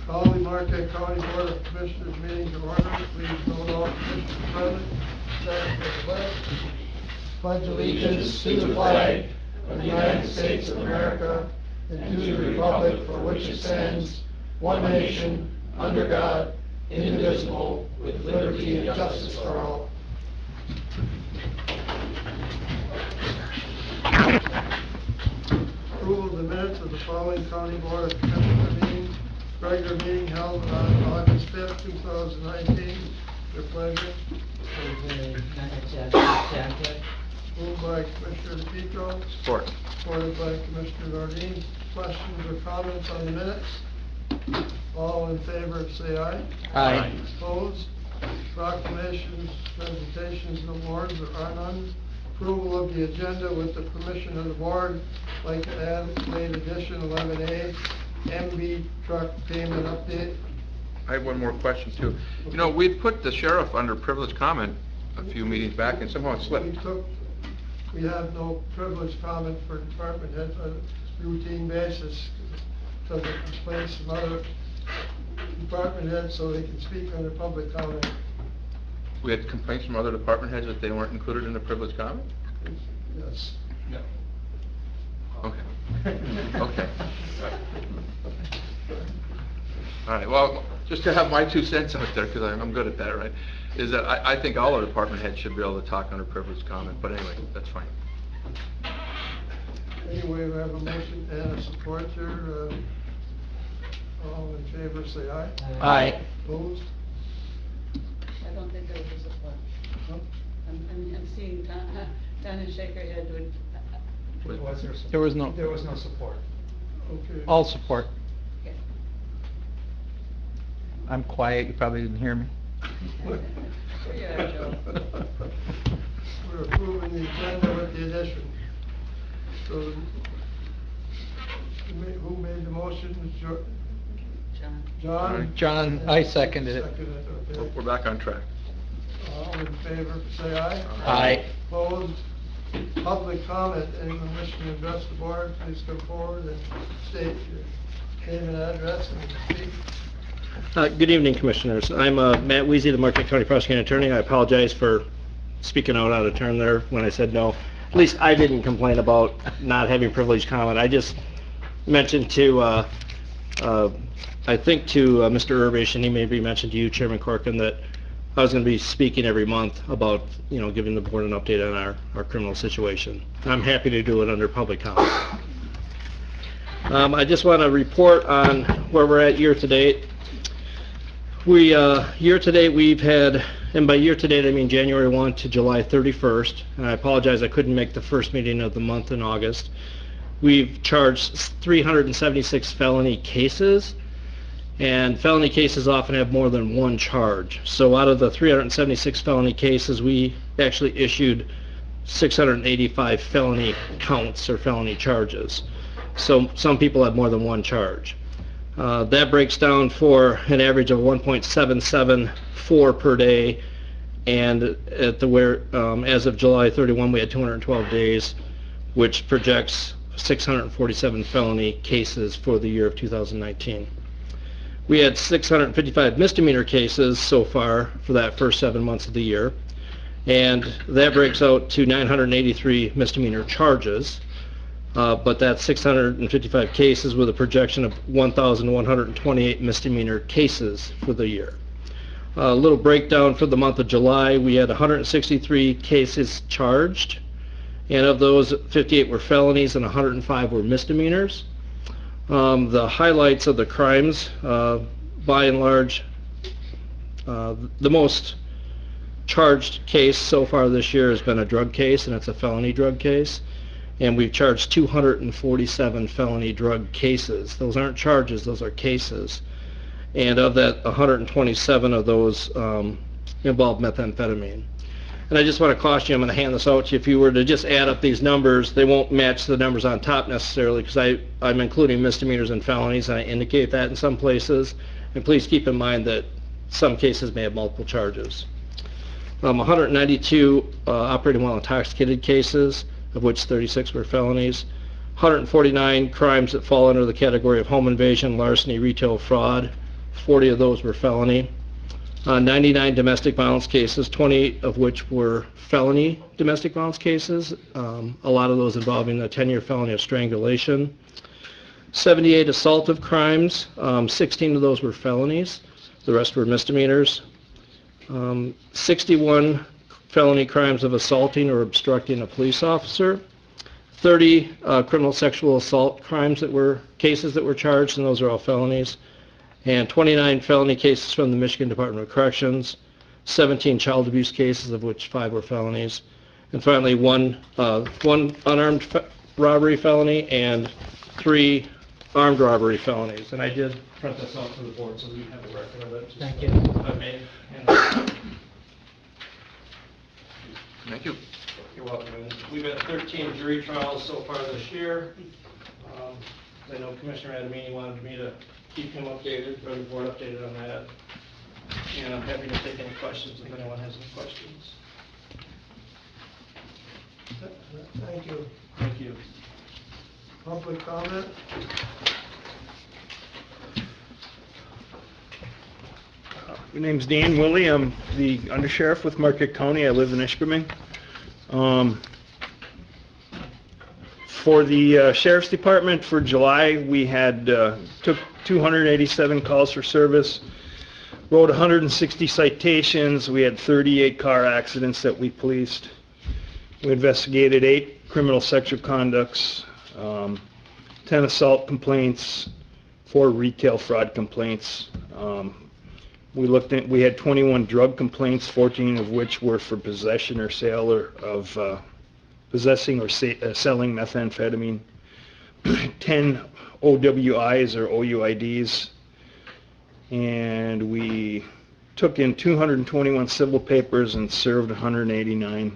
Call the Marquette County Board of Commissioners meeting to order. Please note all commissioners present. Stand for the pledge. Pledge allegiance to the flag of the United States of America and to the republic for which it stands, one nation, under God, indivisible, with liberty and justice for all. Approval of the minutes of the following County Board of Commissioners meeting, regular meeting held on August 5th, 2019. Your pleasure. Moved by Commissioner DePietro. Support. Supported by Commissioner Nordine. Questions or comments on the minutes? All in favor say aye. Aye. Opposed? Proclamations, presentations, and awards, there are none. Approval of the agenda with the permission of the board. I'd like to add late edition 11A, MB truck payment update. I have one more question too. You know, we'd put the sheriff under privileged comment a few meetings back and somehow it slipped. We have no privileged comment for department heads on a routine basis. Because it explains some other department heads so they can speak under public comment. We had complaints from other department heads that they weren't included in the privileged comment? Yes. No. Okay. Okay. All right, well, just to have my 2 cents out there, because I'm good at that, right, is that I think all our department heads should be able to talk under privileged comment, but anyway, that's fine. Anyway, we have a motion and a support here. All in favor say aye. Aye. Opposed? I don't think there was a support. No? I'm seeing Donna shake her head. There was no support. Okay. All support. Okay. I'm quiet, you probably didn't hear me. There you are, Joe. We're approving the agenda with the addition. So, who made the motion? John. John? John, I seconded it. Seconded, okay. We're back on track. All in favor, say aye. Aye. Opposed? Public comment, anyone wishing to address the board, please come forward and state your name and address and speak. Good evening, Commissioners. I'm Matt Weezy, the Marquette County Prosecuting Attorney. I apologize for speaking out of turn there when I said no. At least I didn't complain about not having privileged comment. I just mentioned to, I think to Mr. Urbish, and he maybe mentioned to you, Chairman Corkin, that I was going to be speaking every month about, you know, giving the board an update on our criminal situation. I'm happy to do it under public comment. I just want to report on where we're at year to date. Year to date we've had, and by year to date I mean January 1 to July 31st, and I apologize I couldn't make the first meeting of the month in August. We've charged 376 felony cases, and felony cases often have more than one charge. So out of the 376 felony cases, we actually issued 685 felony counts or felony charges. So some people have more than one charge. That breaks down for an average of 1.774 per day, and at the as of July 31 we had 212 days, which projects 647 felony cases for the year of 2019. We had 655 misdemeanor cases so far for that first 7 months of the year, and that breaks out to 983 misdemeanor charges. But that's 655 cases with a projection of 1,128 misdemeanor cases for the year. A little breakdown for the month of July, we had 163 cases charged, and of those 58 were felonies and 105 were misdemeanors. The highlights of the crimes, by and large, the most charged case so far this year has been a drug case, and it's a felony drug case. And we've charged 247 felony drug cases. Those aren't charges, those are cases. And of that, 127 of those involve methamphetamine. And I just want to caution you, I'm going to hand this out to you. If you were to just add up these numbers, they won't match the numbers on top necessarily, because I'm including misdemeanors and felonies, and I indicate that in some places. And please keep in mind that some cases may have multiple charges. 192 operating while intoxicated cases, of which 36 were felonies. 149 crimes that fall under the category of home invasion, larceny, retail fraud. 40 of those were felony. 99 domestic violence cases, 28 of which were felony domestic violence cases, a lot of those involving a 10-year felony of strangulation. 78 assaultive crimes, 16 of those were felonies, the rest were misdemeanors. 61 felony crimes of assaulting or obstructing a police officer. 30 criminal sexual assault cases that were charged, and those are all felonies. And 29 felony cases from the Michigan Department of Corrections, 17 child abuse cases, of which 5 were felonies, and finally one unarmed robbery felony and 3 armed robbery felonies. And I did print this out for the board so that you have a record of it. Thank you. If I may. Thank you. You're welcome. And we've had 13 jury trials so far this year. I know Commissioner Adamini wanted me to keep him updated, or the board updated on that. And I'm happy to take any questions if anyone has any questions. Thank you. Thank you. Public comment? My name's Dan Willie. I'm the undersheriff with Marquette County. I live in Ishpeming. For the Sheriff's Department for July, we had took 287 calls for service, wrote 160 citations. We had 38 car accidents that we policed. We investigated 8 criminal sexual conducts, 10 assault complaints, 4 retail fraud complaints. We had 21 drug complaints, 14 of which were for possession or sale of possessing or selling methamphetamine, 10 OWIs or OUIDs, and we took in 221 civil papers and served 189.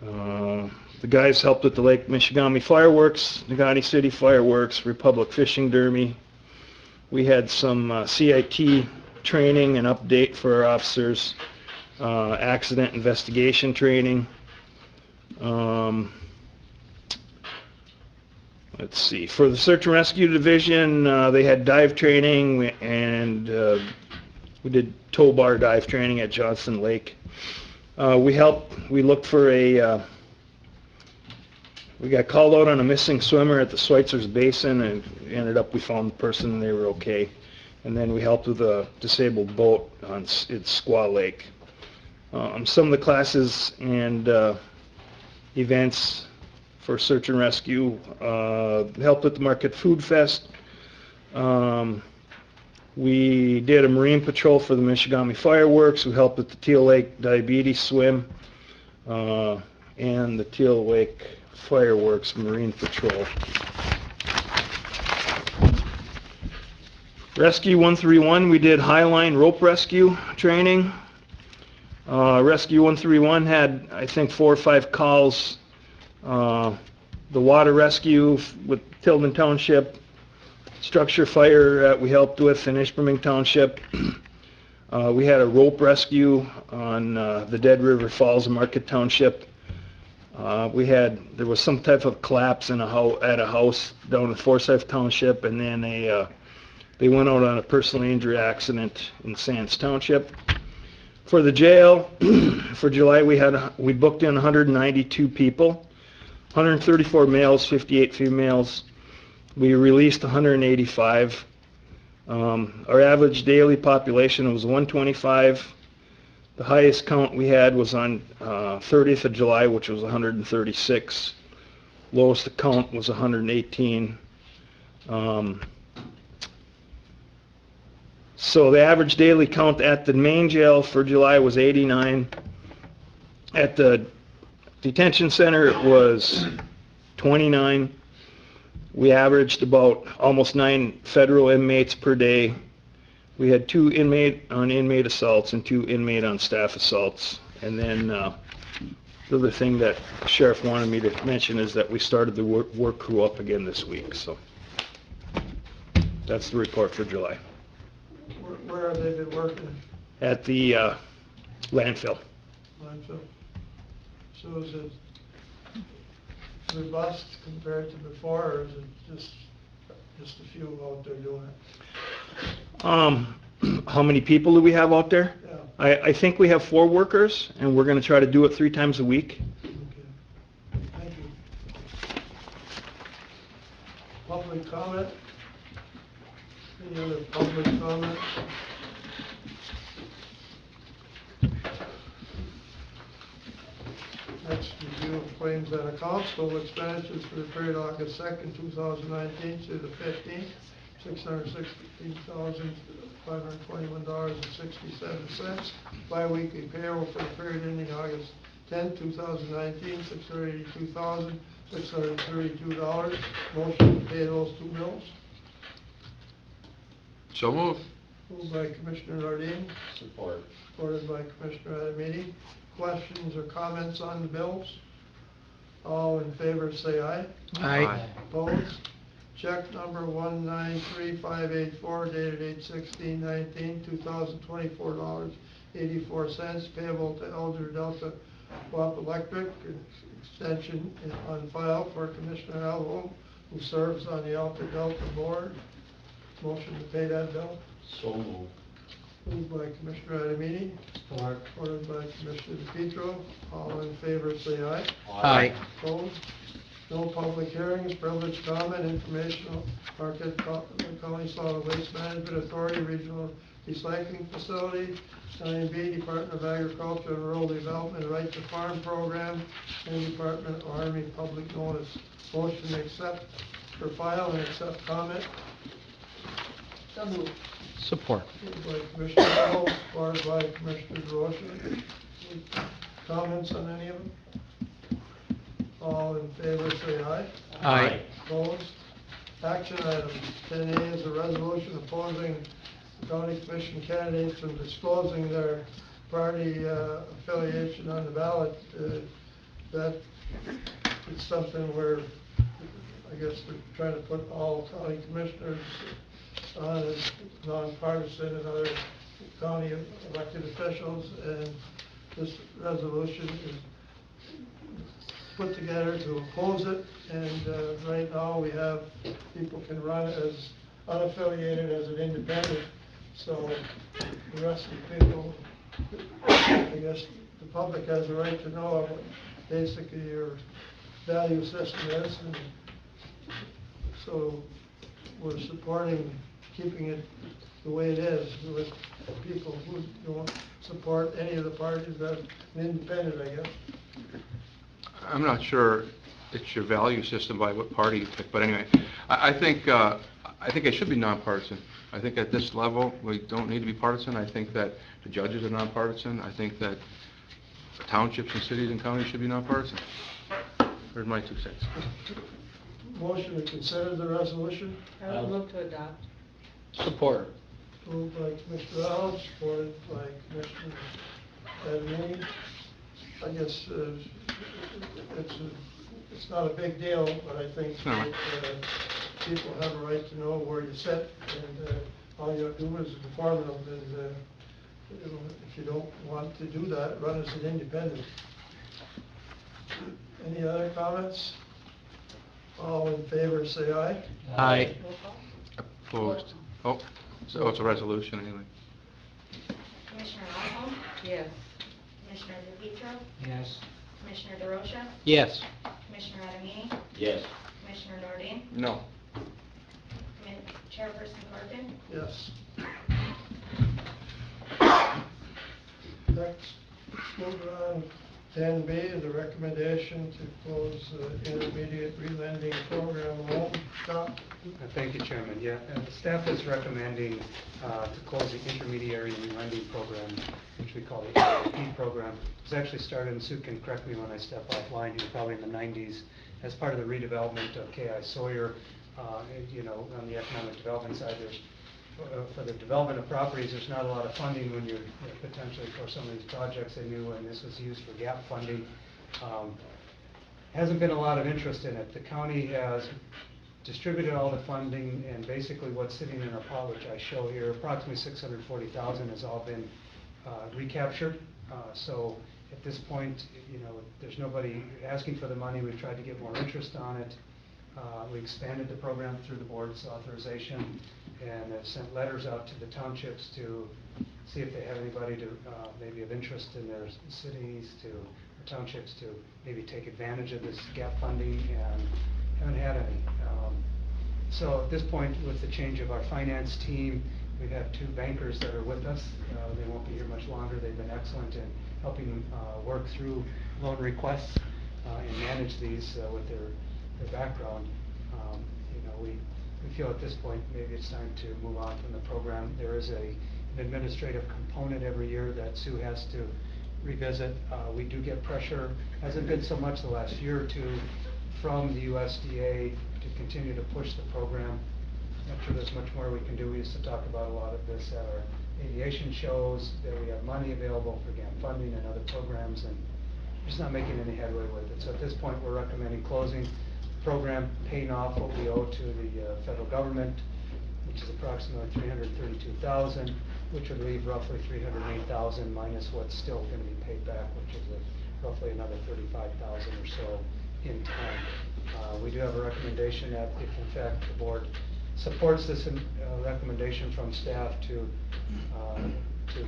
The guys helped with the Lake Michigamme fireworks, Nagani City fireworks, Republic Fishing Derby. We had some CIT training and update for our officers, accident investigation training. Let's see, for the search and rescue division, they had dive training, and we did tow bar dive training at Johnson Lake. We looked for we got called out on a missing swimmer at the Schweitzer's Basin, and we found the person and they were okay. And then we helped with a disabled boat on Squaw Lake. Some of the classes and events for search and rescue, helped with the Marquette Food Fest. We did a marine patrol for the Michigamme fireworks. We helped with the Teal Lake Diabetes Swim and the Teal Lake Fireworks Marine Patrol. Rescue 131, we did highline rope rescue training. Rescue 131 had, I think, 4 or 5 calls. The water rescue with Tilden Township, structure fire we helped with in Ishpeming Township. We had a rope rescue on the Dead River Falls in Marquette Township. There was some type of collapse at a house down in Forsyth Township, and then they went out on a personal injury accident in Sands Township. For the jail, for July, we booked in 192 people, 134 males, 58 females. We released 185. Our average daily population was 125. The highest count we had was on 30th of July, which was 136. Lowest count was 118. So the average daily count at the main jail for July was 89. At the detention center, it was 29. We averaged about almost 9 federal inmates per day. We had 2 inmate on inmate assaults and 2 inmate on staff assaults. And then the other thing that the sheriff wanted me to mention is that we started the work crew up again this week. So that's the report for July. Where have they been working? At the landfill. Landfill. So is it robust compared to before, or is it just a few out there doing it? How many people do we have out there? Yeah, I think we have 4 workers, and we're gonna try to do it 3 times a week. okay. Thank you. Public comment? Any other public comment? Next, review of claims and accounts. Total expenditures for the period August 2nd, 2019 to the 15th, $616,521.67. Bi-weekly payroll for the period ending August 10th, 2019, $682,632. Motion to pay those 2 bills. So move. Moved by Commissioner Nordin, Support. supported by Commissioner Adamini. Questions or comments on the bills? All in favor say aye. Aye. Opposed? Check number 193584 dated 8/16/19, $2,024.84 payable to Elder Delta Wap Electric, extension on file for Commissioner Alvo, who serves on the Alta Delta Board. Motion to pay that bill. So moved. Moved by Commissioner Adamini, supported by Commissioner DePietro. All in favor say aye. Aye. Opposed? No public hearings, privileged comment, informational, Marquette County Solid Waste Management Authority, Regional Recycling Facility, 9B, Department of Agriculture and Rural Development, Right to Farm Program, and Department of Army Public Notice. Motion to accept for file and accept comment. So moved. Support. Moved by Commissioner Arnold, supported by Commissioner DeRosa. Any comments on any of them? All in favor say aye. Aye. Opposed? Action items. 10A is a resolution opposing county commission candidates from disclosing their party affiliation on the ballot. That is something where, I guess, we're trying to put all county commissioners on as nonpartisan and other county elected officials, and this resolution is put together to oppose it, and right now we have, people can run as unaffiliated as an independent, so the rest of the people, I guess, the public has a right to know what basically your value system is, and so we're supporting keeping it the way it is with people who don't support any of the parties that an independent, I guess. I'm not sure it's your value system by what party you pick, but anyway, I think it should be nonpartisan. I think at this level, we don't need to be partisan. I think that the judges are nonpartisan. I think that townships and cities and counties should be nonpartisan. There's my 2 cents. Motion to consider the resolution, I would move to adopt. Support. moved by Commissioner Arnold, supported by Commissioner Adamini. I guess it's not a big deal, but I think No. that, people have a right to know where you sit, and all you do is inform them, and if you don't want to do that, run as an independent. Any other comments? All in favor, say aye. Aye. Roll call? Opposed? Oh, so it's a resolution anyway. Commissioner Alholm, Yes. Commissioner DePietro, Yes. Commissioner DeRosa, Yes. Commissioner Adamini, Yes. Commissioner Nordin, No. Chairperson Corrigan. Yes. Next, moving on, 10B is a recommendation to close intermediate relending program loan. Scott? Thank you, Chairman. Yeah, staff is recommending to close the intermediary lending program, which we call the AIP program. It was actually started, and Sue can correct me when I step offline here, probably in the 90s, as part of the redevelopment of K.I. Sawyer. On the economic development side, there's for the development of properties, there's not a lot of funding when you're potentially for some of these projects they knew, and this was used for gap funding. Hasn't been a lot of interest in it. The county has distributed all the funding, and basically what's sitting in our pot, which I show here, approximately $640,000 has all been recaptured. So At this point, there's nobody asking for the money. We've tried to get more interest on it. We expanded the program through the board's authorization and have sent letters out to the townships to see if they have anybody to, maybe of interest in their cities or townships to maybe take advantage of this gap funding, and haven't had any. So at this point, with the change of our finance team, we have 2 bankers that are with us. They won't be here much longer. They've been excellent in helping work through loan requests and manage these with their background. We feel at this point maybe it's time to move on from the program. There is an administrative component every year that Sue has to revisit. We do get pressure, hasn't been so much the last year or two, from the USDA to continue to push the program. Not sure there's much more we can do. We used to talk about a lot of this at our aviation shows, that we have money available for GAM funding and other programs, and just not making any headway with it. So at this point, we're recommending closing the program, paying off what we owe to the federal government, which is approximately $332,000, which would leave roughly $308,000 minus what's still going to be paid back, which is roughly another $35,000 or so in time. We do have a recommendation that if in fact the board supports this recommendation from staff to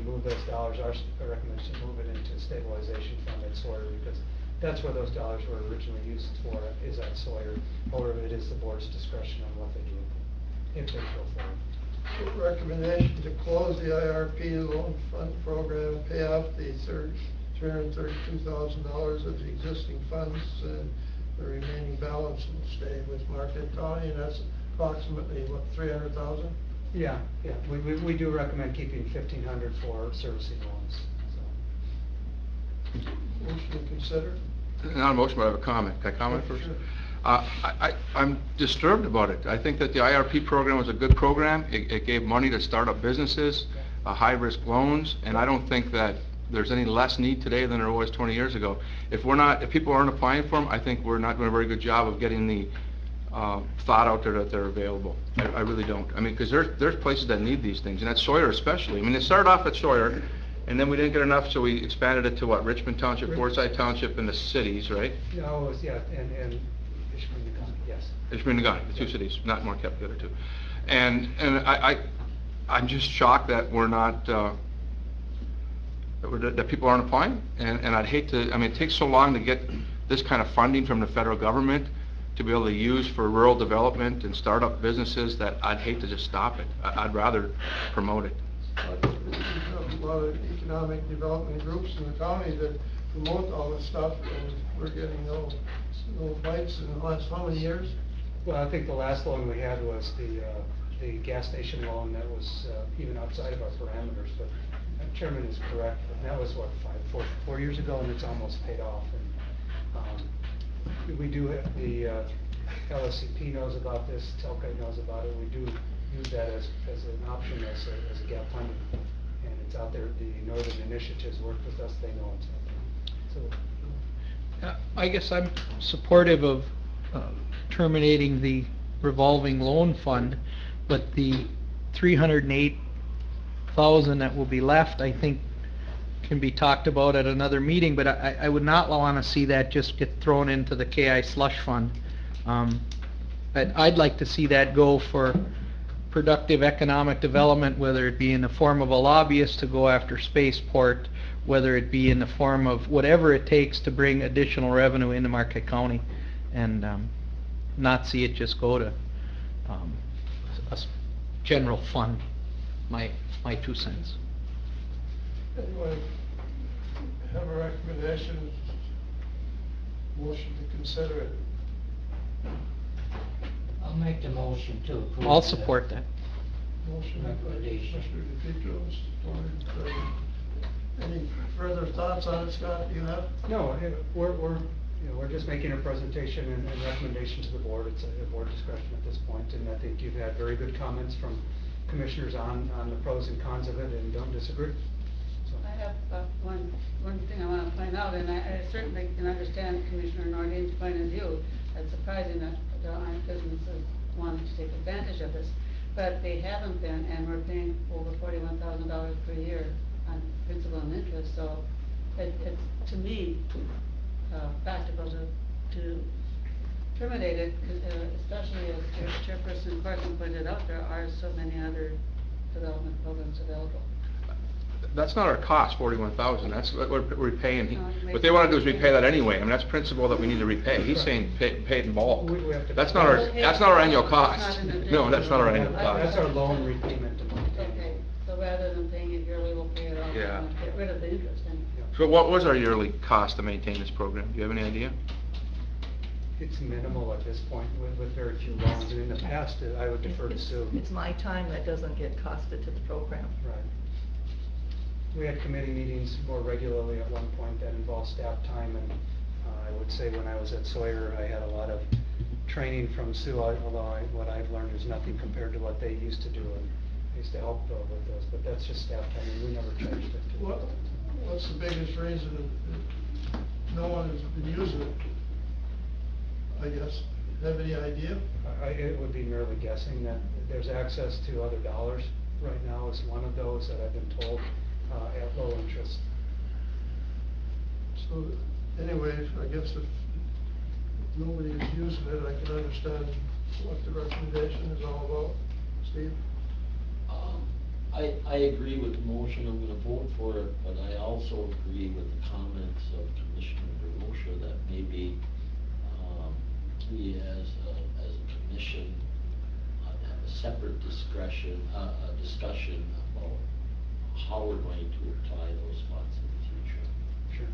move those dollars, our recommendation to move it into stabilization fund at Sawyer, because that's where those dollars were originally used for, is at Sawyer. However, it is the board's discretion on what they do if they go forward. Recommendation to close the IRP loan fund program and pay off the $332,000 of the existing funds, and the remaining balance will stay with Marquette County, and that's approximately, what, $300,000? Yeah. We do recommend keeping $1,500 for servicing loans. So. Motion to consider. Not a motion, but I have a comment. Can I comment first? Sure. I'm disturbed about it. I think that the IRP program was a good program. It gave money to start up businesses, high-risk loans, and I don't think that there's any less need today than there was 20 years ago. If people aren't applying for them, I think we're not doing a very good job of getting the thought out there that they're available. I really don't. I mean, because there's places that need these things, and at Sawyer especially. I mean, it started off at Sawyer, and then we didn't get enough, so we expanded it to what, Richmond Township, Forsyth Township, and the cities, right? No, it was, and yes. Ishmael and Nagani, the 2 cities, not Marquette, the other 2. And I'm just shocked that we're not, that people aren't applying, and I'd hate to, I mean, it takes so long to get this kind of funding from the federal government to be able to use for rural development and start-up businesses, that I'd hate to just stop it. I'd rather promote it. There's a lot of economic development groups in the county that promote all this stuff, and we're getting no bites in the last how many years? Well, I think the last loan we had was the gas station loan that was even outside of our parameters, but Chairman is correct. That was what, 4 years ago, and it's almost paid off. And we do have the LSCP knows about this, Telca knows about it. We do use that as an option as a gap funding, and it's out there. The Northern Initiatives work with us; they know it's out there. So. I guess I'm supportive of terminating the revolving loan fund, but the $308,000 that will be left, I think, can be talked about at another meeting, but I would not want to see that just get thrown into the KI slush fund. I'd like to see that go for productive economic development, whether it be in the form of a lobbyist to go after spaceport, whether it be in the form of whatever it takes to bring additional revenue into Marquette County, and not see it just go to a general fund. My 2 cents. Anyway, have a recommendation, motion to consider it. I'll make the motion to approve. I'll support that. Motion by Recommendation. Mr. DePietro, supported by, any further thoughts on it, Scott, you have? No, we're just making a presentation and recommendation to the board. It's a board discretion at this point, and I think you've had very good comments from commissioners on the pros and cons of it, and don't disagree. So. I have one thing I want to point out, and I certainly can understand Commissioner Noreen's point of view. It's surprising that there aren't businesses wanting to take advantage of this, but they haven't been, and we're paying over $41,000 per year on principal and interest, so it's, to me, practical to terminate it, especially as Chairperson Corcoran pointed out, there are so many other development programs available. That's not our cost, 41,000, that's what we're repaying. No, it What they wanna do is repay that anyway, I mean, that's principal that we need to repay. He's saying pay it in bulk. We have to- That's not our annual cost. That's not an addition. No, that's not our annual That's our cost. loan repayment to maintain. Okay, so rather than paying it yearly, we'll pay it off, Yeah. and get rid of the interest, and So what was our yearly cost to maintain this program? Do you have any idea? It's minimal at this point with very few loans, and in the past, I would defer to Sue. It's my time that doesn't get costed to the program. Right. We had committee meetings more regularly at one point that involved staff time, and I would say when I was at Sawyer, I had a lot of training from Sue, although what I've learned is nothing compared to what they used to do, and I used to help with those, but that's just staff time, and we never charged it. What's the biggest reason that no one has been using it? I guess, have any idea? It would be merely guessing that there's access to other dollars right now is one of those that I've been told at low interest. So, anyways, I guess if nobody is using it, I can understand what the recommendation is all about. Steve? I agree with the motion, I'm gonna vote for it, but I also agree with the comments of Commissioner DeRosa that maybe, we as a commission, have a separate discussion about how we're going to apply those funds in the future. Sure.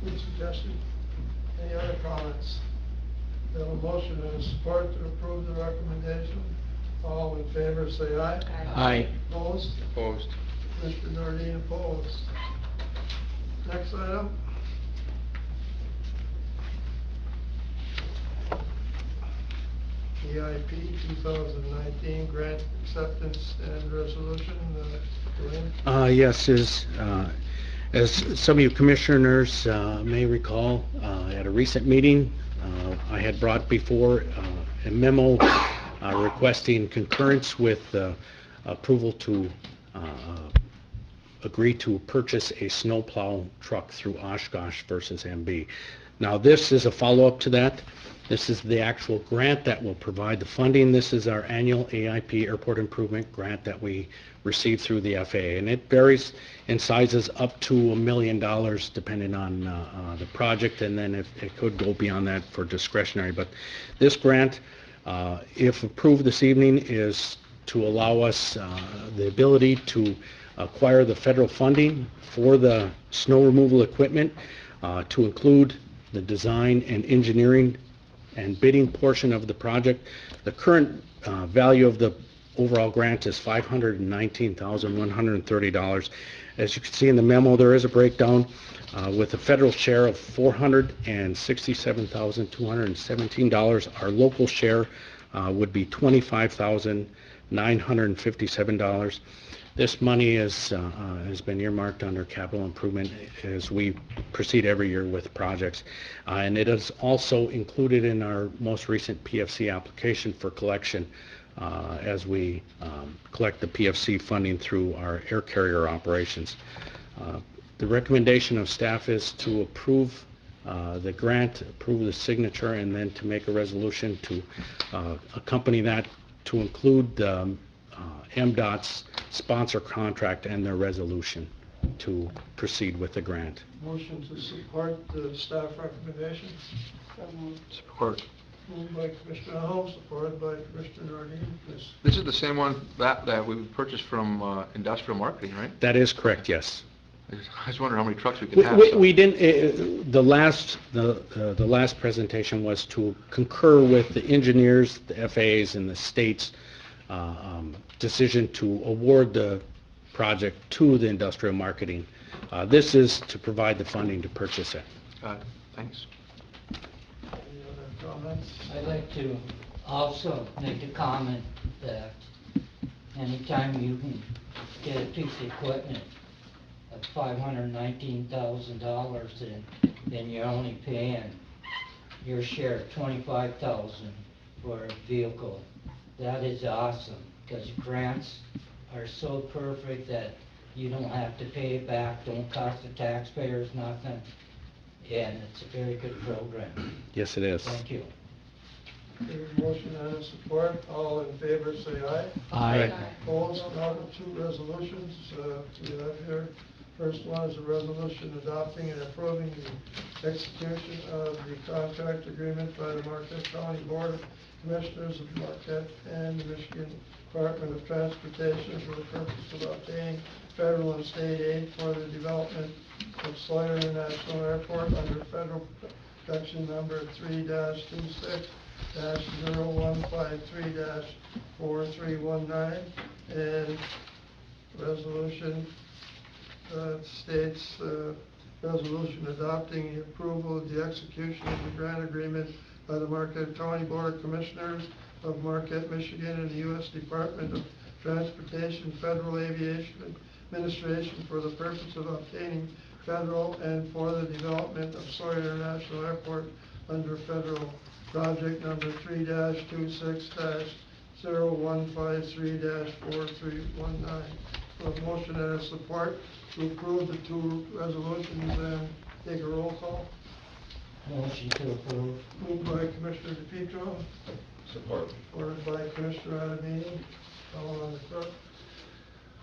Good suggestion. Any other comments? We have a motion and a support to approve the recommendation. All in favor, say aye. Aye. Opposed? Opposed? Mr. Nordine opposed. Next item. EIP 2019 grant acceptance and resolution. Dwayne? Yes, as some of you commissioners may recall, at a recent meeting, I had brought before a memo requesting concurrence with approval to agree to purchase a snowplow truck through Oshkosh versus MB. Now, this is a follow-up to that. This is the actual grant that will provide the funding. This is our annual AIP Airport Improvement Grant that we receive through the FAA, and it varies in sizes up to $1 million depending on the project, and then if it could go beyond that for discretionary. But this grant, if approved this evening, is to allow us the ability to acquire the federal funding for the snow removal equipment, to include the design and engineering and bidding portion of the project. The current value of the overall grant is $519,130. As you can see in the memo, there is a breakdown with a federal share of $467,217. Our local share would be $25,957. This money has been earmarked under capital improvement as we proceed every year with projects. And it is also included in our most recent PFC application for collection as we collect the PFC funding through our air carrier operations. The recommendation of staff is to approve the grant, approve the signature, and then to make a resolution to accompany that to include the MDOT's sponsor contract and their resolution to proceed with the grant. Motion to support the staff recommendation. Support. Moved by Commissioner Holmes, supported by Commissioner Nordine. Please. This is the same one that we purchased from industrial marketing, right? That is correct, yes. I just wonder how many trucks we could have. We didn't, the last presentation was to concur with the engineers, the FAAs, and the state's decision to award the project to the industrial marketing. This is to provide the funding to purchase it. Thanks. Any other comments? I'd like to also make a comment that anytime you can get a piece of equipment at $519,000 and you're only paying your share of $25,000 for a vehicle, that is awesome, because grants are so perfect that You don't have to pay it back, don't cost the taxpayers nothing, and it's a very good program. Yes, it is. Thank you. There's a motion and a support. All in favor, say aye. Aye. Opposed? Now the two resolutions we have here. First one is a resolution adopting and approving the execution of the contract agreement by the Marquette County Board of Commissioners of Marquette and the Michigan Department of Transportation for the purpose of obtaining federal and state aid for the development of Sawyer International Airport under federal protection number 3-26-0153-4319, and resolution states resolution adopting the approval of the execution of the grant agreement by the Marquette County Board of Commissioners of Marquette, Michigan, and the U.S. Department of Transportation Federal Aviation Administration for the purpose of obtaining federal and for the development of Sawyer International Airport under federal project number 3-26-0153-4319. A motion and a support to approve the two resolutions and take a roll call. Motion to approve. Moved by Commissioner DePietro. Support. Supported by Commissioner Adamini. Call on the clerk.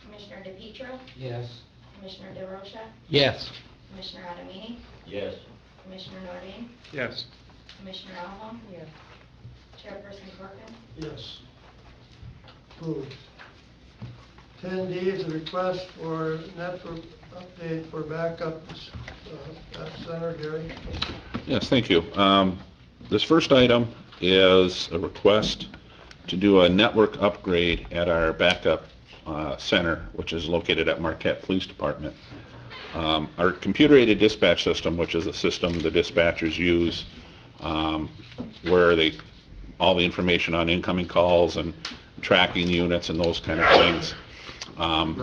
Commissioner DePietro, Yes. Commissioner DeRosa, Yes. Commissioner Adamini, Yes. Commissioner Nordine, Yes. Commissioner Allen, Yes. Chairperson Corcoran. Yes. Approved. 10D is a request for network update for backups at Center. Gary? Yes, thank you. This first item is a request to do a network upgrade at our backup center, which is located at Marquette Police Department. Our computer-aided dispatch system, which is a system the dispatchers use where all the information on incoming calls and tracking units and those kind of things.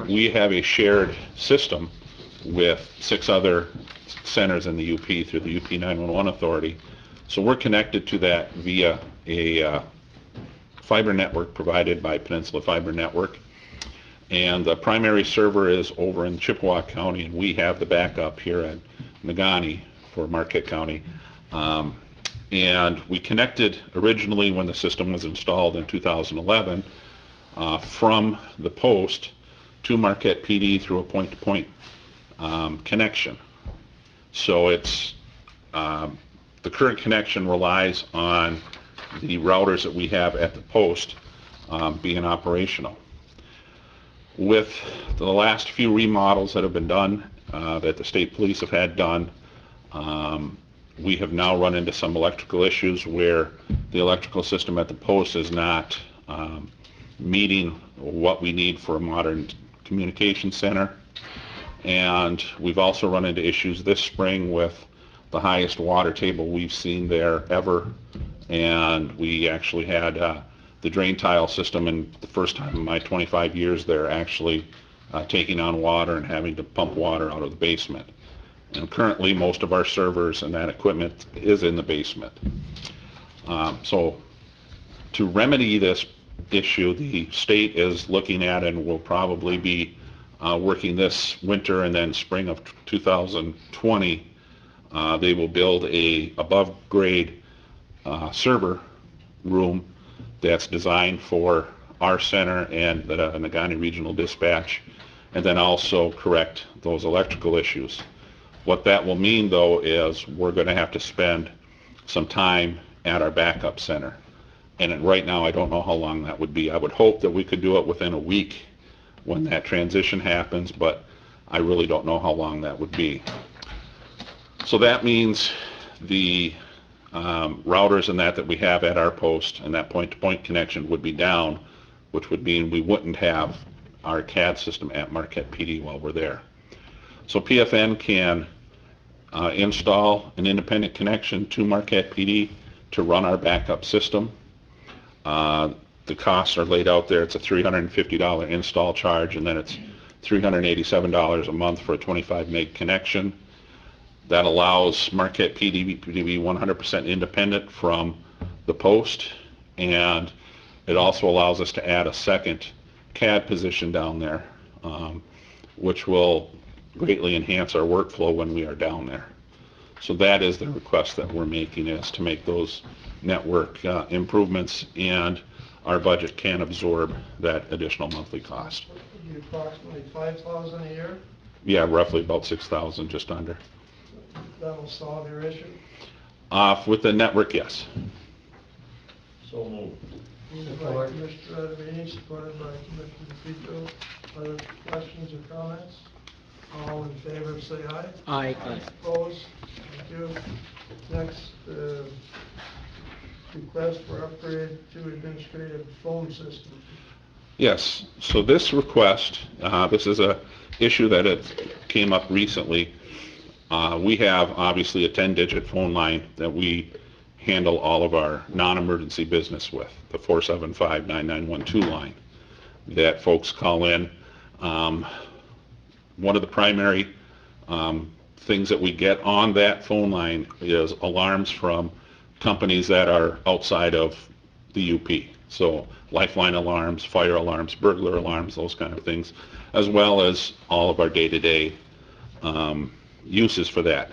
We have a shared system with 6 other centers in the UP through the UP 911 Authority. So we're connected to that via a fiber network provided by Peninsula Fiber Network. And the primary server is over in Chippewa County, and we have the backup here at Negaunee for Marquette County. And we connected originally when the system was installed in 2011 from the post to Marquette PD through a point-to-point connection. So it's the current connection relies on the routers that we have at the post being operational. With the last few remodels that have been done, that the state police have had done, we have now run into some electrical issues where the electrical system at the post is not meeting what we need for a modern communication center. And we've also run into issues this spring with the highest water table we've seen there ever. And we actually had the drain tile system, and the first time in my 25 years there, actually taking on water and having to pump water out of the basement. And currently most of our servers and that equipment is in the basement. So to remedy this issue, the state is looking at and will probably be working this winter and then spring of 2020. They will build a above grade server room that's designed for our center and the Negaunee Regional Dispatch, and then also correct those electrical issues. What that will mean, though, is we're going to have to spend some time at our backup center. And right now, I don't know how long that would be. I would hope that we could do it within a week when that transition happens, but I really don't know how long that would be. So that means the routers and that we have at our post and that point-to-point connection would be down, which would mean we wouldn't have our CAD system at Marquette PD while we're there. So PFN can install an independent connection to Marquette PD to run our backup system. The costs are laid out there. It's a $350 install charge, and then it's $387 a month for a 25 meg connection. That allows Marquette PD to be 100% independent from the post, and it also allows us to add a second CAD position down there. which will greatly enhance our workflow when we are down there. So that is the request that we're making, is to make those network improvements, and our budget can absorb that additional monthly cost. Would be approximately $5,000 a year. Yeah, roughly about 6,000, just under. That'll solve your issue. With the network, yes. So moved. Moved by Commissioner Adamini, supported by Commissioner DePietro. Other questions or comments? All in favor, say aye. Aye. Opposed? Thank you. Next, request for upgrade to administrative phone system. Yes, so this request, this is a issue that it came up recently. We have obviously a 10-digit phone line that we handle all of our non-emergency business with, the 475-9912 line that folks call in. One of the primary things that we get on that phone line is alarms from companies that are outside of the UP. So lifeline alarms, fire alarms, burglar alarms, those kind of things, as well as all of our day-to-day uses for that.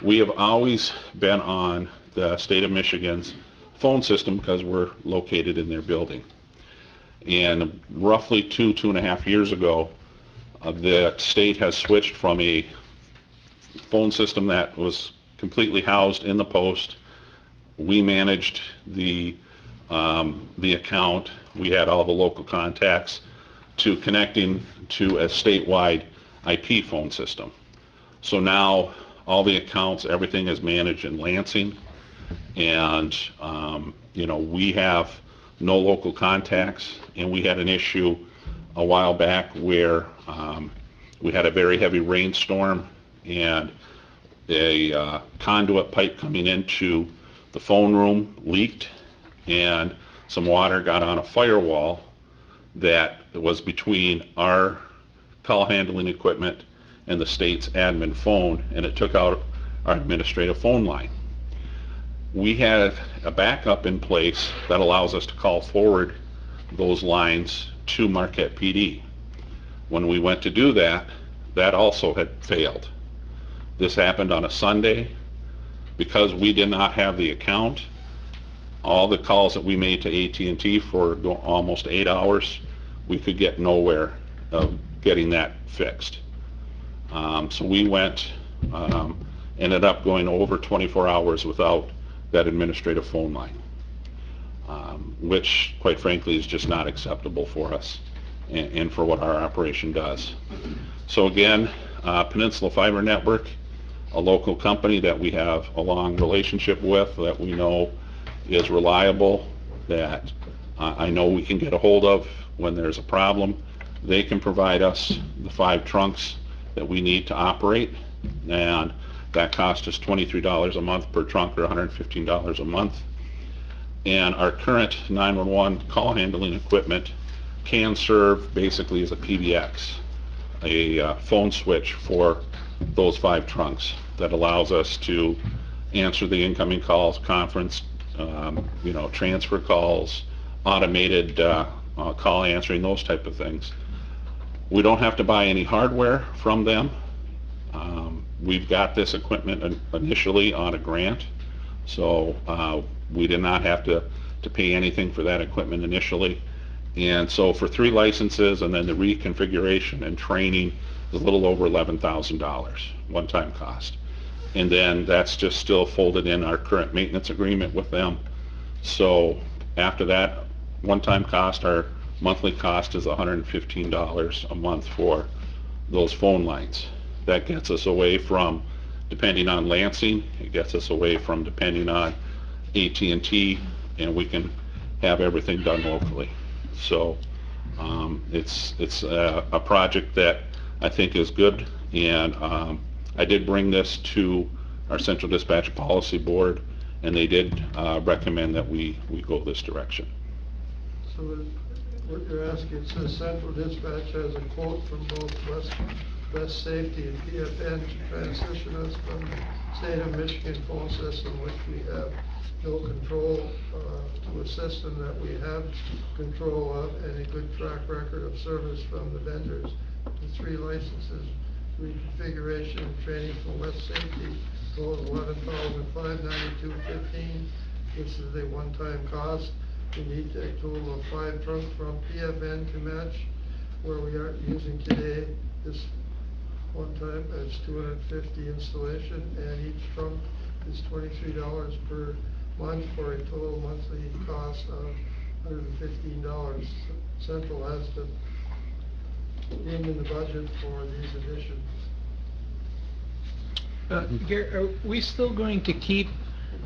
We have always been on the state of Michigan's phone system because we're located in their building. And roughly 2.5 years ago, the state has switched from a phone system that was completely housed in the post. We managed the account. We had all the local contacts, to connecting to a statewide IP phone system. So now all the accounts, everything is managed in Lansing, and we have no local contacts. And we had an issue a while back where we had a very heavy rainstorm, and a conduit pipe coming into the phone room leaked, and some water got on a firewall that was between our call handling equipment and the state's admin phone, and it took out our administrative phone line. We have a backup in place that allows us to call forward those lines to Marquette PD. When we went to do that, that also had failed. This happened on a Sunday. Because we did not have the account, all the calls that we made to AT&T for almost 8 hours, we could get nowhere of getting that fixed. So we ended up going over 24 hours without that administrative phone line, which quite frankly is just not acceptable for us and for what our operation does. So again, Peninsula Fiber Network, a local company that we have a long relationship with, that we know is reliable, that I know we can get a hold of when there's a problem. They can provide us the 5 trunks that we need to operate, and that costs us $23 a month per trunk, or $115 a month. And our current 911 call handling equipment can serve basically as a PBX, a phone switch for those 5 trunks that allows us to answer the incoming calls, conference, transfer calls, automated call answering, those type of things. We don't have to buy any hardware from them. We've got this equipment initially on a grant, so we did not have to pay anything for that equipment initially. And so for 3 licenses and then the reconfiguration and training, is a little over $11,000 one-time cost. And then that's just still folded in our current maintenance agreement with them. So after that one-time cost, our monthly cost is $115 a month for those phone lines. That gets us away from depending on Lansing. It gets us away from depending on AT&T, and we can have everything done locally. So it's a project that I think is good, and I did bring this to our Central Dispatch Policy Board, and they did recommend that we go this direction. So what you're asking, it says Central Dispatch has a quote from both West Safety and PFN to transition us from the state of Michigan phone system, which we have no control, to a system that we have control of, and a good track record of service from the vendors. Does 3 licenses, reconfiguration and training for West Safety, total $11,592.15. This is a one-time cost. We need a total of 5 trunks from PFN to match where we are using today. This one time is $250 installation, and each trunk is $23 per month for a total monthly cost of $115. Central has the room in the budget for these additions. Gary, are we still going to keep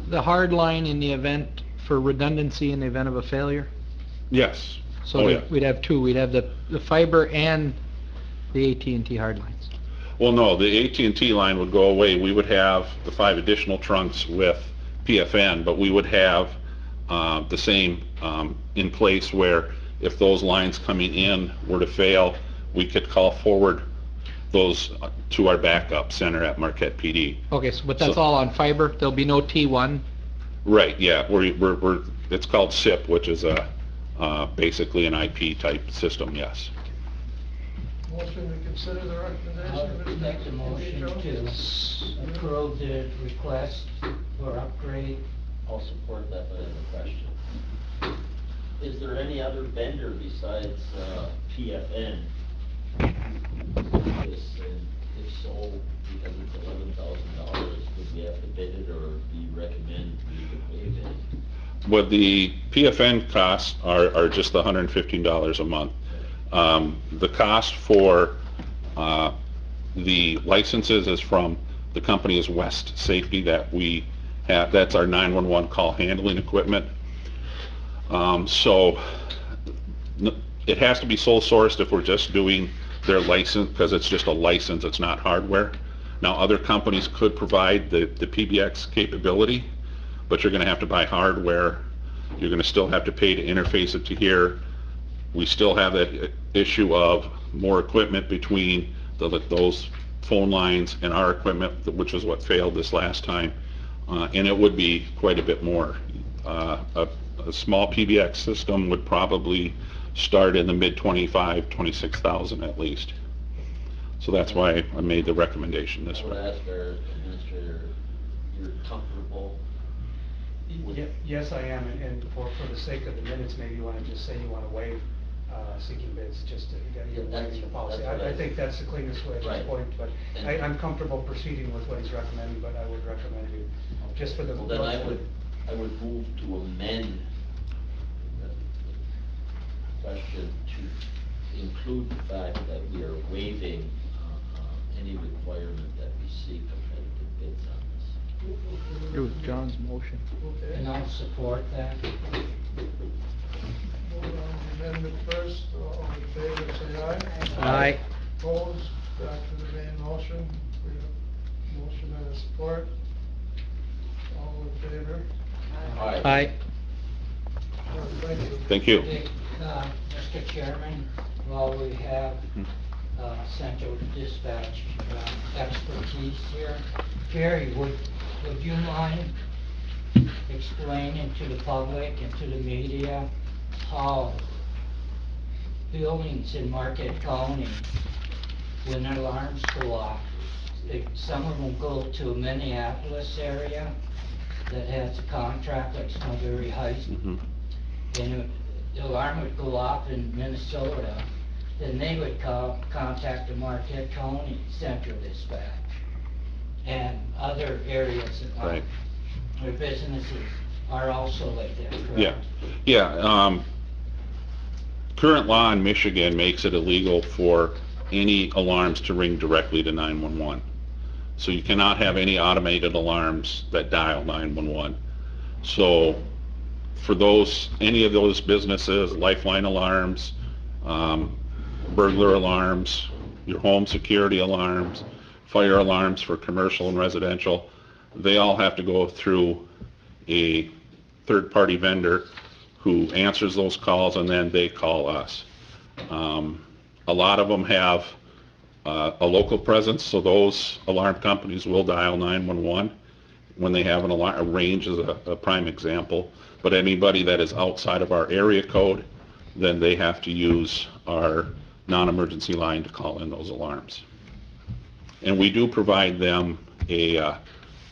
the hard line in the event for redundancy in the event of a failure? Yes. So Oh, that yeah. we'd have two. We'd have the fiber and the AT&T hard lines. Well, no, the AT&T line would go away. We would have the 5 additional trunks with PFN, but we would have the same in place where if those lines coming in were to fail, we could call forward those to our backup center at Marquette PD. Okay, so, but that's So- all on fiber? There'll be no T1? Right, yeah, it's called SIP, which is basically an IP type system, yes. Motion to consider the recommendation of Mr. Make the motion Petro. to approve the request for upgrade. I'll support that, but I have a question. Is there any other vendor besides PFN? This, and if so, because it's $11,000, would we have to bid it, or do you recommend we would waive it? Well, the PFN costs are just the $115 a month. The cost for the licenses is from the company is West Safety that we have. That's our 911 call handling equipment. So it has to be sole sourced if we're just doing their license, because it's just a license, it's not hardware. Now, other companies could provide the PBX capability, but you're going to have to buy hardware. You're going to still have to pay to interface it to here. We still have that issue of more equipment between those phone lines and our equipment, which is what failed this last time. And it would be quite a bit more. A small PBX system would probably start in the mid 26,000 at least. So that's why I made the recommendation this I would way. ask our administrator, you're comfortable with Yes, I am, and for the sake of the minutes, maybe you want to just say you want to waive seeking bids, just to get Yeah, waiving the policy. that's what I think that's the cleanest way at this Right. point, but And- I'm comfortable proceeding with what he's recommending, but I would recommend you, just for the. Well, then I would move to amend the question to include the fact that we are waiving any requirement that we seek competitive bids on this. It was John's motion. Okay. And I'll support that. Vote on the amendment first. All in favor, say aye. Aye. Opposed? Back to the main motion. We have a motion and a support. All in favor? All right. Aye. Thank you. Thank you. Mr. Chairman, while we have Central Dispatch expertise here, Gary, would you mind explaining to the public and to the media how buildings in Marquette County, when alarms go off, some of them go to a Minneapolis area that has a contract like Snowberry Heights, Mhm. and the alarm would go off in Minnesota, then they would contact the Marquette County Central Dispatch and other areas Right. where businesses are also like that, correct? Yeah. Current law in Michigan makes it illegal for any alarms to ring directly to 911. So you cannot have any automated alarms that dial 911. So for any of those businesses, lifeline alarms, burglar alarms, your home security alarms, fire alarms for commercial and residential, they all have to go through a third-party vendor who answers those calls, and then they call us. A lot of them have a local presence, so those alarm companies will dial 911 when they have an alarm. A range is a prime example, but anybody that is outside of our area code, then they have to use our non-emergency line to call in those alarms. And we do provide them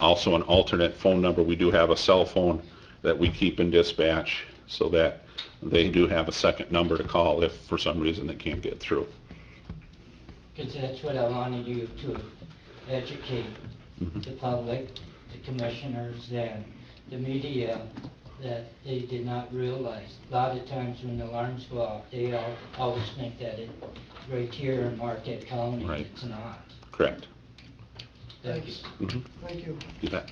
also an alternate phone number. We do have a cell phone that we keep in dispatch so that they do have a second number to call if for some reason they can't get through. Because that's what I wanted you to educate the public, the commissioners, and the media, that they did not realize. A lot of times when the alarms go off, they always think that it's right here in Marquette County. Right. It's not. Correct. Thank you. Thank you. You bet.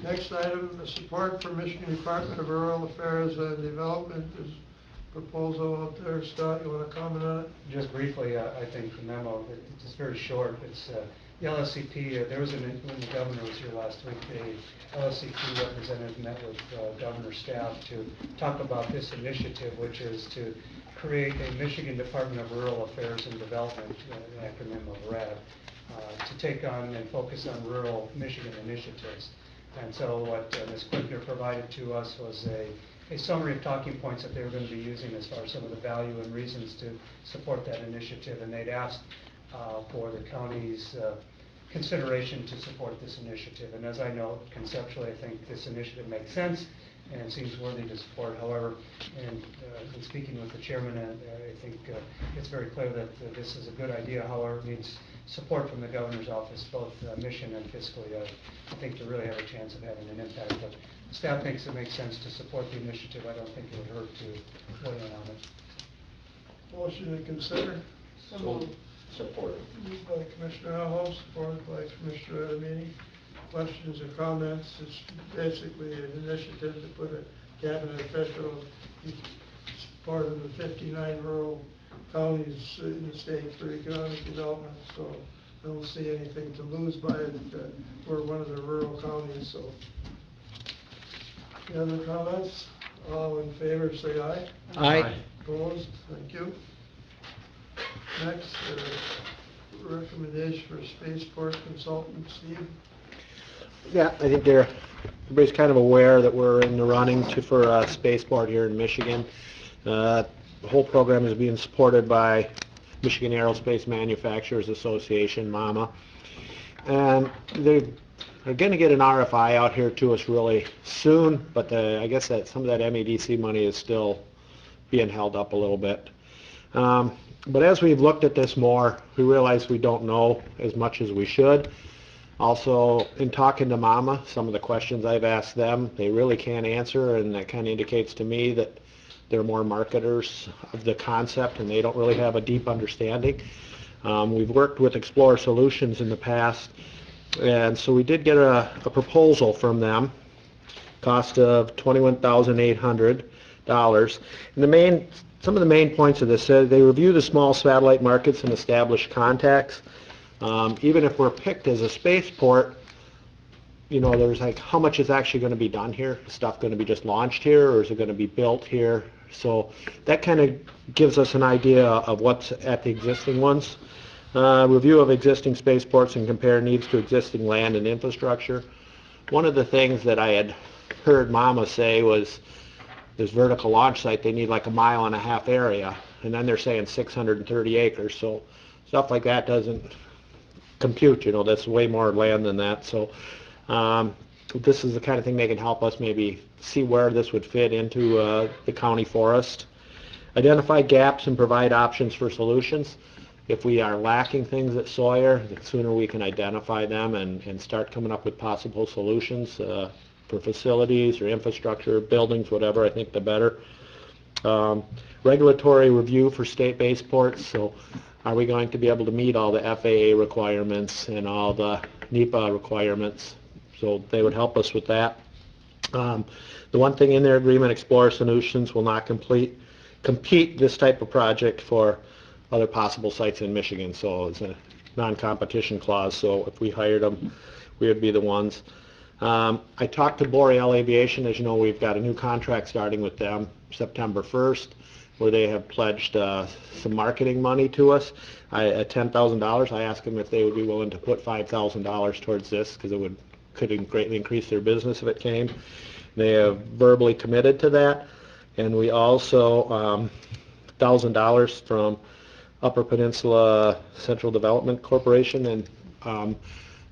Next item, the support for Michigan Department of Rural Affairs and Development is proposal out there. Scott, you want to comment on it? Just briefly, I think the memo, it's just very short. It's the LSCP, there was when the governor was here last week, the LSCP representative met with governor's staff to talk about this initiative, which is to create a Michigan Department of Rural Affairs and Development, an acronym of RAD, to take on and focus on rural Michigan initiatives. And so what Ms. Quickner provided to us was a summary of talking points that they were going to be using as far as some of the value and reasons to support that initiative. And they'd asked for the county's consideration to support this initiative. And as I know, conceptually, I think this initiative makes sense and seems worthy to support. However, in speaking with the chairman, I think it's very clear that this is a good idea. However, it needs support from the governor's office, both mission and fiscally, I think, to really have a chance of having an impact. But staff thinks it makes sense to support the initiative. I don't think it would hurt to weigh in on it. Motion to consider. Support. Moved by Commissioner Alhoff, supported by Commissioner Adamini. Questions or comments? It's basically an initiative to put a cabinet official, part of the 59 rural counties in the state for economic development, so I don't see anything to lose by it. We're one of the rural counties, so. Any other comments? All in favor, say aye. Aye. Opposed? Thank you. Next, recommendation for spaceport consultant, Steve. Yeah, I think everybody's kind of aware that we're in the running for a spaceport here in Michigan. The whole program is being supported by Michigan Aerospace Manufacturers Association, MAMA. And they're going to get an RFI out here to us really soon, but I guess that some of that MEDC money is still being held up a little bit. But as we've looked at this more, we realize we don't know as much as we should. Also, in talking to MAMA, some of the questions I've asked them, they really can't answer, and that kind of indicates to me that they're more marketers of the concept and they don't really have a deep understanding. We've worked with Explorer Solutions in the past, and so we did get a proposal from them, cost of $21,800. And some of the main points of this said they review the small satellite markets and establish contacts. Even if we're picked as a spaceport, you know, there's like, how much is actually going to be done here? Is stuff going to be just launched here, or is it going to be built here? So that kind of gives us an idea of what's at the existing ones. Review of existing spaceports and compare needs to existing land and infrastructure. One of the things that I had heard MAMA say was this vertical launch site, they need like 1.5 mile area, and then they're saying 630 acres. So stuff like that doesn't compute, you know, that's way more land than that. So this is the kind of thing they can help us maybe see where this would fit into the county forest. Identify gaps and provide options for solutions. If we are lacking things at Sawyer, the sooner we can identify them and start coming up with possible solutions for facilities or infrastructure, buildings, whatever, I think the better. Regulatory review for state-based ports. So are we going to be able to meet all the FAA requirements and all the NEPA requirements? So they would help us with that. The one thing in their agreement, Explorer Solutions will not compete this type of project for other possible sites in Michigan. So it's a non-competition clause. So if we hired them, we would be the ones. I talked to Boreal Aviation. As you know, we've got a new contract starting with them September 1st, where they have pledged some marketing money to us at $10,000. I asked them if they would be willing to put $5,000 towards this, because it could greatly increase their business if it came. They have verbally committed to that. And we also $1,000 from Upper Peninsula Central Development Corporation, and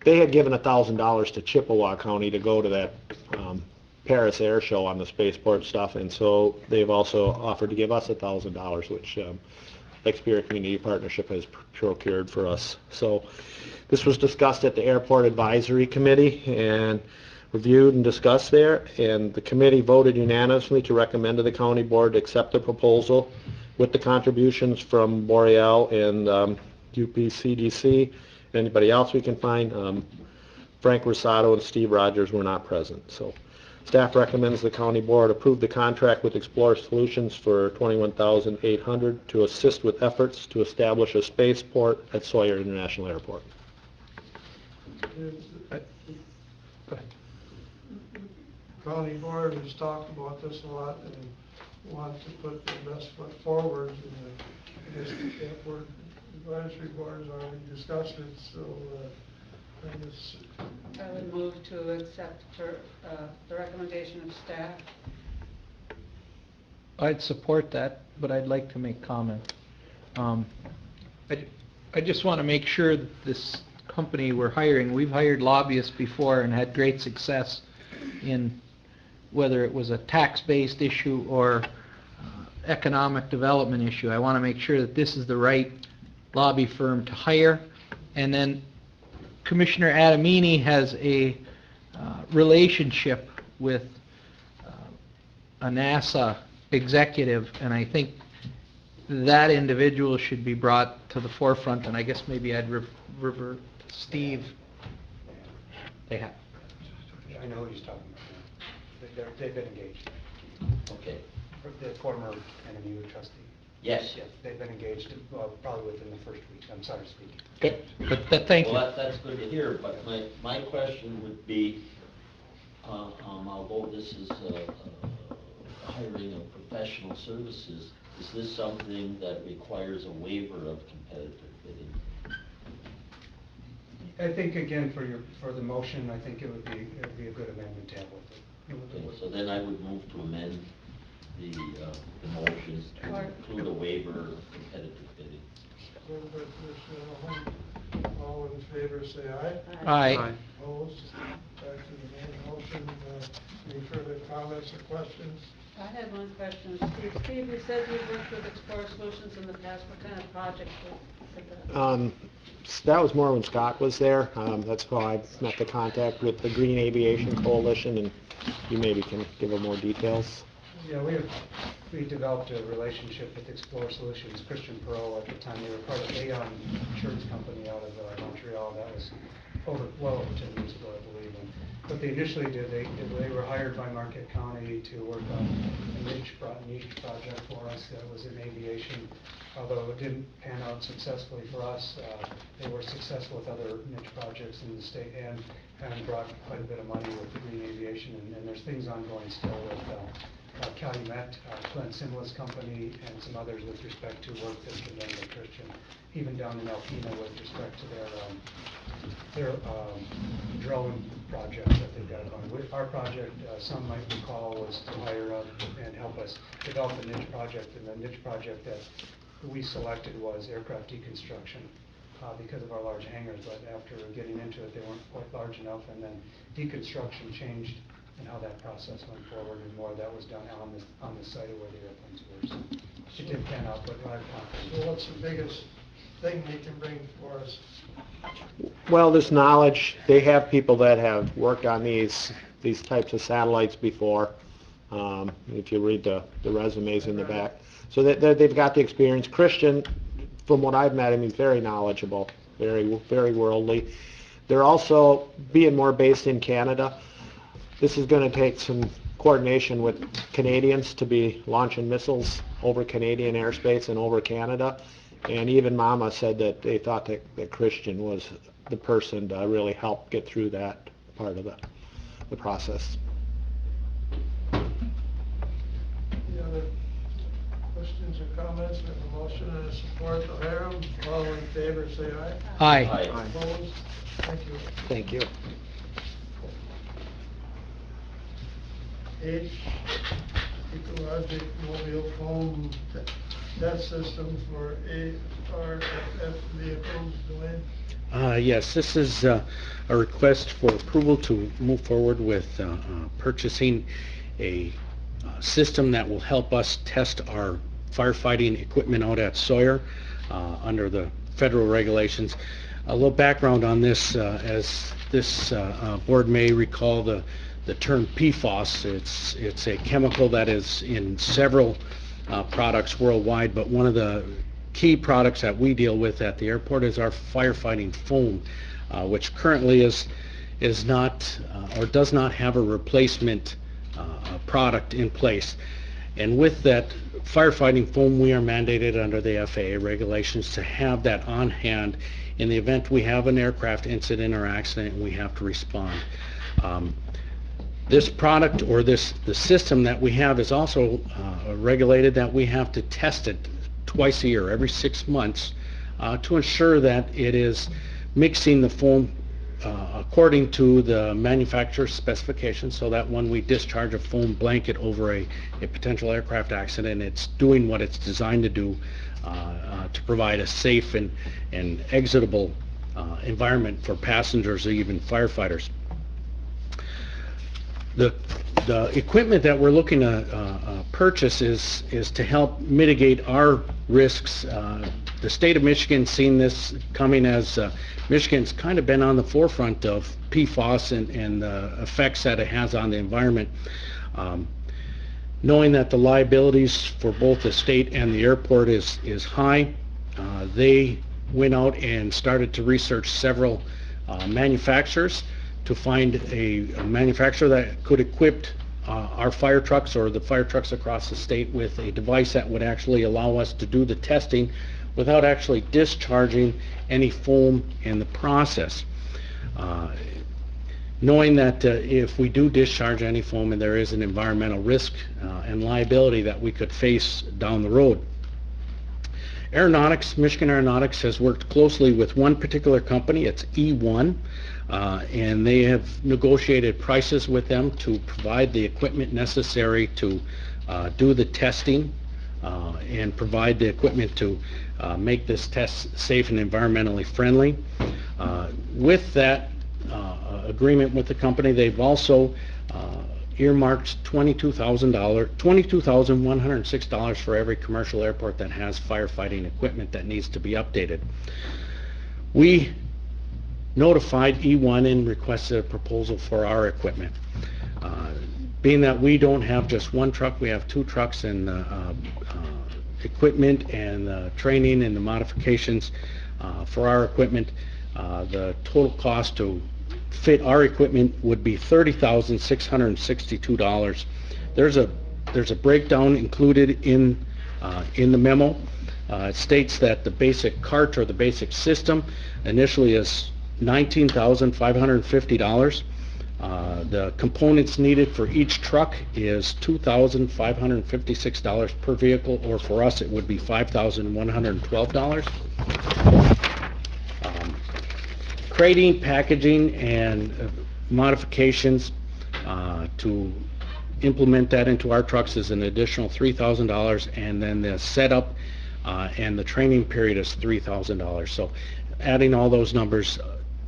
they had given $1,000 to Chippewa County to go to that Paris Air Show on the spaceport stuff, and so they've also offered to give us $1,000, which Lake Superior Community Partnership has procured for us. So this was discussed at the Airport Advisory Committee and reviewed and discussed there, and the committee voted unanimously to recommend to the county board to accept the proposal with the contributions from Boreal and UPCDC. Anybody else we can find. Frank Rosato and Steve Rogers were not present. So staff recommends the county board approve the contract with Explorer Solutions for $21,800 to assist with efforts to establish a spaceport at Sawyer International Airport. County board has talked about this a lot and wants to put the best foot forward, and I guess the airport advisory board has already discussed it, so I guess. I would move to accept the recommendation of staff. I'd support that, but I'd like to make comment. I just want to make sure that this company we're hiring, we've hired lobbyists before and had great success in whether it was a tax-based issue or economic development issue. I want to make sure that this is the right lobby firm to hire. And then Commissioner Adamini has a relationship with a NASA executive, and I think that individual should be brought to the forefront, and I guess maybe I'd revert to Steve. They have. I know who he's talking about. They've been engaged. Okay. The former NMU trustee. Yes. Yes, they've been engaged, probably within the first week. I'm sorry to speak. Okay, but thank you. Well, that's good to hear, but my question would be, although this is hiring of professional services, is this something that requires a waiver of competitive bidding? I think, again, for the motion, I think it would be a good amendment to have with it. Okay, so then I would move to amend the motions to include a waiver of competitive bidding. All in favor, say aye. Aye. Opposed? Back to the main motion. Any further comments or questions? I had one question. Steve, you said you've worked with Explorer Solutions in the past. What kind of projects was that? That was more when Scott was there. That's how I met the contact with the Green Aviation Coalition, and you maybe can give them more details. Yeah, we developed a relationship with Explorer Solutions. Christian Perot, at the time, they were part of Aon Insurance Company out of Montreal. That was well over 10 years ago, I believe. And what they initially did, they were hired by Marquette County to work on a niche project for us that was in aviation. Although it didn't pan out successfully for us, they were successful with other niche projects in the state and brought quite a bit of money with the Green Aviation. And there's things ongoing still with Calumet, Glenn Simla's company, and some others with respect to work that's been done by Christian, even down in Alpena with respect to their drone projects that they've got going. Our project, some might recall, was to hire up and help us develop a niche project, and the niche project that we selected was aircraft deconstruction because of our large hangars, but after getting into it, they weren't quite large enough, and then deconstruction changed and how that process went forward, and more of that was done on the site of where the airplanes were. So it didn't pan out, but I'm confident. So what's the biggest thing they can bring for us? Well, this knowledge, they have people that have worked on these types of satellites before. If you read the resumes in the back. So they've got the experience. Christian, from what I've met him, he's very knowledgeable, very, very worldly. They're also being more based in Canada. This is going to take some coordination with Canadians to be launching missiles over Canadian airspace and over Canada. And even Mama said that they thought that Christian was the person to really help get through that part of the process. Any other questions or comments? We have a motion and a support to hire them. All in favor, say aye. Aye. Opposed? Thank you. Thank you. H, ecologic mobile foam test system for ARFF vehicles, Dwayne? Yes, this is a request for approval to move forward with purchasing a system that will help us test our firefighting equipment out at Sawyer under the federal regulations. A little background on this, as this board may recall, the term PFAS. It's a chemical that is in several products worldwide, but one of the key products that we deal with at the airport is our firefighting foam, which currently is not or does not have a replacement product in place. And with that firefighting foam, we are mandated under the FAA regulations to have that on hand in the event we have an aircraft incident or accident and we have to respond. This product or the system that we have is also regulated that we have to test it twice a year, every 6 months, to ensure that it is mixing the foam according to the manufacturer's specifications, so that when we discharge a foam blanket over a potential aircraft accident, it's doing what it's designed to do to provide a safe and exitable environment for passengers or even firefighters. The equipment that we're looking to purchase is to help mitigate our risks. The state of Michigan seen this coming, as Michigan's kind of been on the forefront of PFAS and the effects that it has on the environment. Knowing that the liabilities for both the state and the airport is high, they went out and started to research several manufacturers to find a manufacturer that could equip our fire trucks or the fire trucks across the state with a device that would actually allow us to do the testing without actually discharging any foam in the process. Knowing that if we do discharge any foam and there is an environmental risk and liability that we could face down the road. Aeronautics, Michigan Aeronautics has worked closely with one particular company, it's E1, and they have negotiated prices with them to provide the equipment necessary to do the testing and provide the equipment to make this test safe and environmentally friendly. With that agreement with the company, they've also earmarked $22,106 for every commercial airport that has firefighting equipment that needs to be updated. We notified E1 and requested a proposal for our equipment. Being that we don't have just one truck, we have 2 trucks, and equipment and training and the modifications for our equipment, the total cost to fit our equipment would be $30,662. There's a breakdown included in the memo. It states that the basic cart or the basic system initially is $19,550. The components needed for each truck is $2,556 per vehicle, or for us it would be $5,112. Crating, packaging, and modifications to implement that into our trucks is an additional $3,000, and then the setup and the training period is $3,000. So adding all those numbers,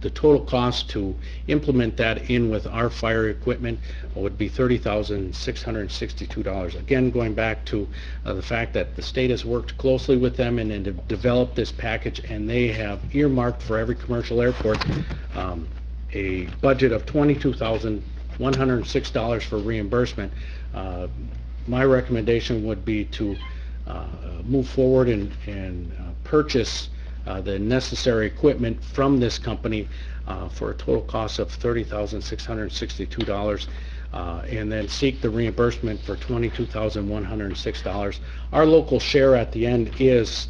the total cost to implement that in with our fire equipment would be $30,662. Again, going back to the fact that the state has worked closely with them and developed this package, and they have earmarked for every commercial airport a budget of $22,106 for reimbursement. My recommendation would be to move forward and purchase the necessary equipment from this company for a total cost of $30,662, and then seek the reimbursement for $22,106. Our local share at the end is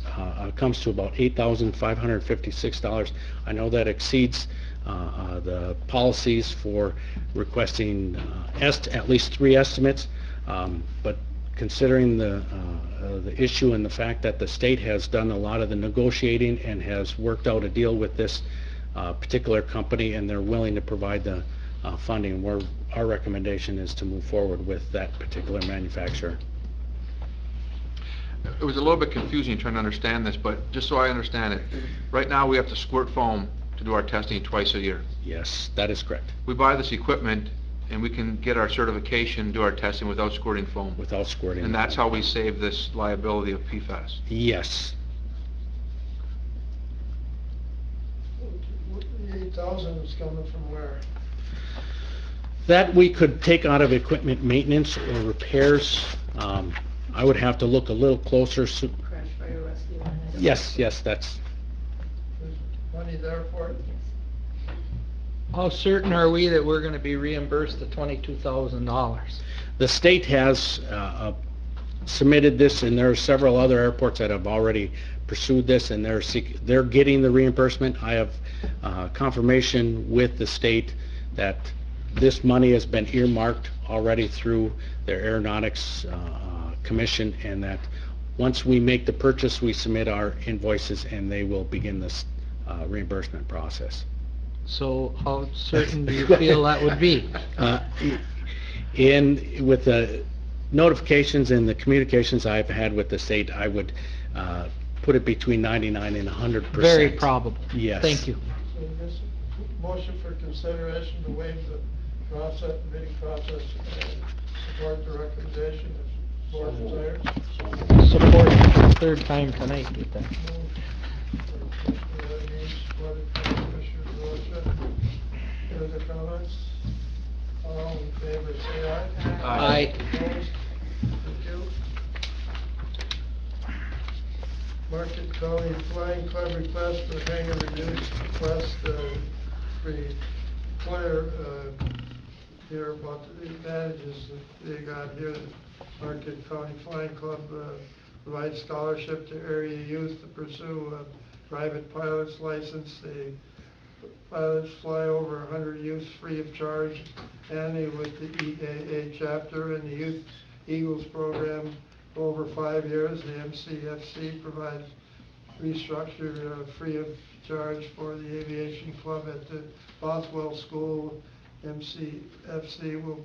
comes to about $8,556. I know that exceeds the policies for requesting at least 3 estimates, but considering the issue and the fact that the state has done a lot of the negotiating and has worked out a deal with this particular company, and they're willing to provide the funding, our recommendation is to move forward with that particular manufacturer. it was a little bit confusing trying to understand this, but just so I understand it, right now we have to squirt foam to do our testing twice a year. Yes, that is correct, We buy this equipment and we can get our certification, do our testing without squirting foam. without squirting. And that's how we save this liability of PFAS. Yes. The 8,000 is coming from where? That we could take out of equipment maintenance or repairs. I would have to look a little closer. Crash fire rescue. Yes, that's, There's money there for it? How certain are we that we're gonna be reimbursed the $22,000? the state has submitted this, and there are several other airports that have already pursued this, and they're getting the reimbursement. I have confirmation with the state that this money has been earmarked already through their Aeronautics Commission, and that once we make the purchase, we submit our invoices, and they will begin this reimbursement process. So how certain do you feel that would be? With the notifications and the communications I've had with the state, I would put it between 99 and 100%. Very probable. Yes. Thank you. So this motion for consideration to waive the process, bidding process, and support the recommendation if board desires. Support for the third time tonight with that. Supported by Commissioner Rocha. Any other comments? All in favor, say aye. Aye. Opposed? Thank you. Marquette County Flying Club request for hangar reduced request, clear, here about the advantages that they got here. Marquette County Flying Club, provides scholarship to area youth to pursue a private pilot's license. The pilots fly over 100 youths free of charge annually with the EAA chapter, and the Youth Eagles program over 5 years. The MCFC provides restructured free of charge for the aviation club at the Bothwell School. MCFC will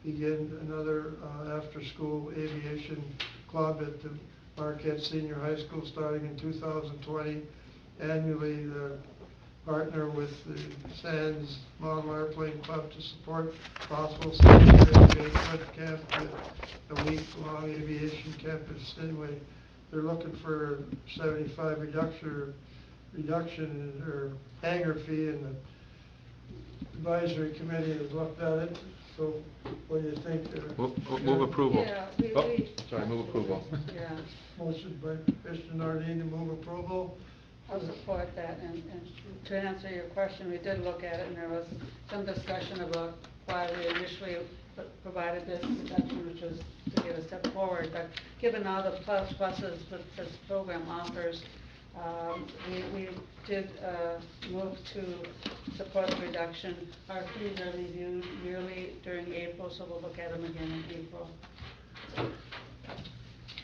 begin another after-school aviation club at the Marquette Senior High School starting in 2020. Annually, the partner with the Sands Model Airplane Club to support Bothwell Senior Aviation Camp, a week-long aviation campus. Anyway, they're looking for 75 reduction in their hangar fee, and the advisory committee has looked at it. So what do you think? Move approval. Yeah, Sorry, move approval. Yeah, Motion by Commissioner Nardini to move approval. I'll support that, and to answer your question, we did look at it, and there was some discussion about why we initially provided this reduction, which was to get a step forward, but given all the pluses that this program offers, we did move to support the reduction. Our fees are reviewed yearly during April, so we'll look at them again in April.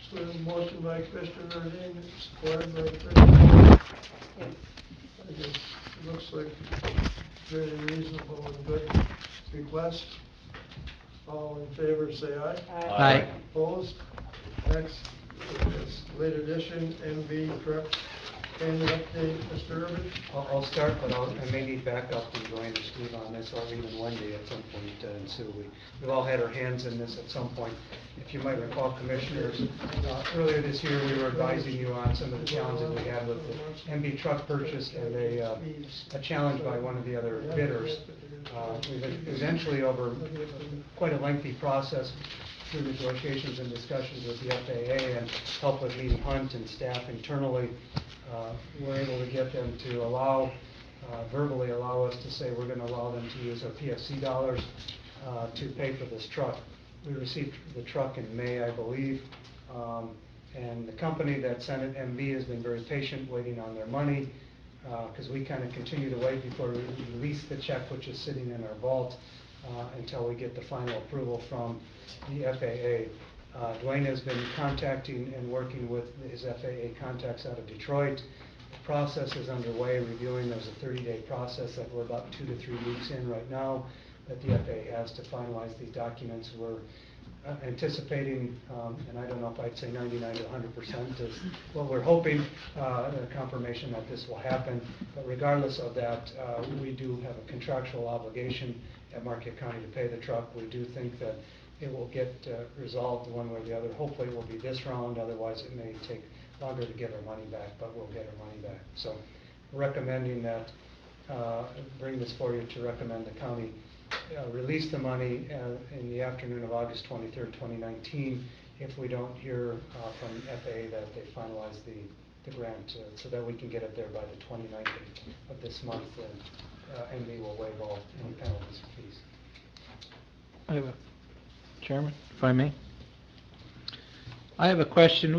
So there's a motion by Commissioner Nardini, supported by Commissioner. Yes. I guess it looks like very reasonable and good request. All in favor, say aye. Aye. Opposed? Next, is late edition, MV truck payment update, Mr. Urban. I'll start, but I may need backup from Dwayne or Steve on this, or even Wendy at some point, and Sue. We've all had our hands in this at some point. If you might recall, Commissioners, earlier this year, we were advising you on some of the challenges we had with the MV truck purchase and a challenge by one of the other bidders. We've eventually, over quite a lengthy process, through negotiations and discussions with the FAA and help with Lee Hunt and staff internally, we're able to get them to verbally allow us to say we're going to allow them to use our PFC dollars to pay for this truck. We received the truck in May, I believe, and the company that sent it, MV, has been very patient waiting on their money, because we kind of continue to wait before we release the check, which is sitting in our vault, until we get the final approval from the FAA. Dwayne has been contacting and working with his FAA contacts out of Detroit. The process is underway, reviewing. There's a 30-day process that we're about 2 to 3 weeks in right now that the FAA has to finalize these documents. We're anticipating, and I don't know if I'd say 99 to 100% is what we're hoping, confirmation that this will happen. But regardless of that, we do have a contractual obligation at Marquette County to pay the truck. We do think that it will get resolved one way or the other. Hopefully it will be this round, otherwise it may take longer to get our money back, but we'll get our money back. So recommending that, bring this for you to recommend the county release the money in the afternoon of August 23rd, 2019, if we don't hear from FAA that they finalize the grant, so that we can get it there by the 29th of this month, and MB will waive all any penalties and fees. I have a, Chairman, if I may. I have a question.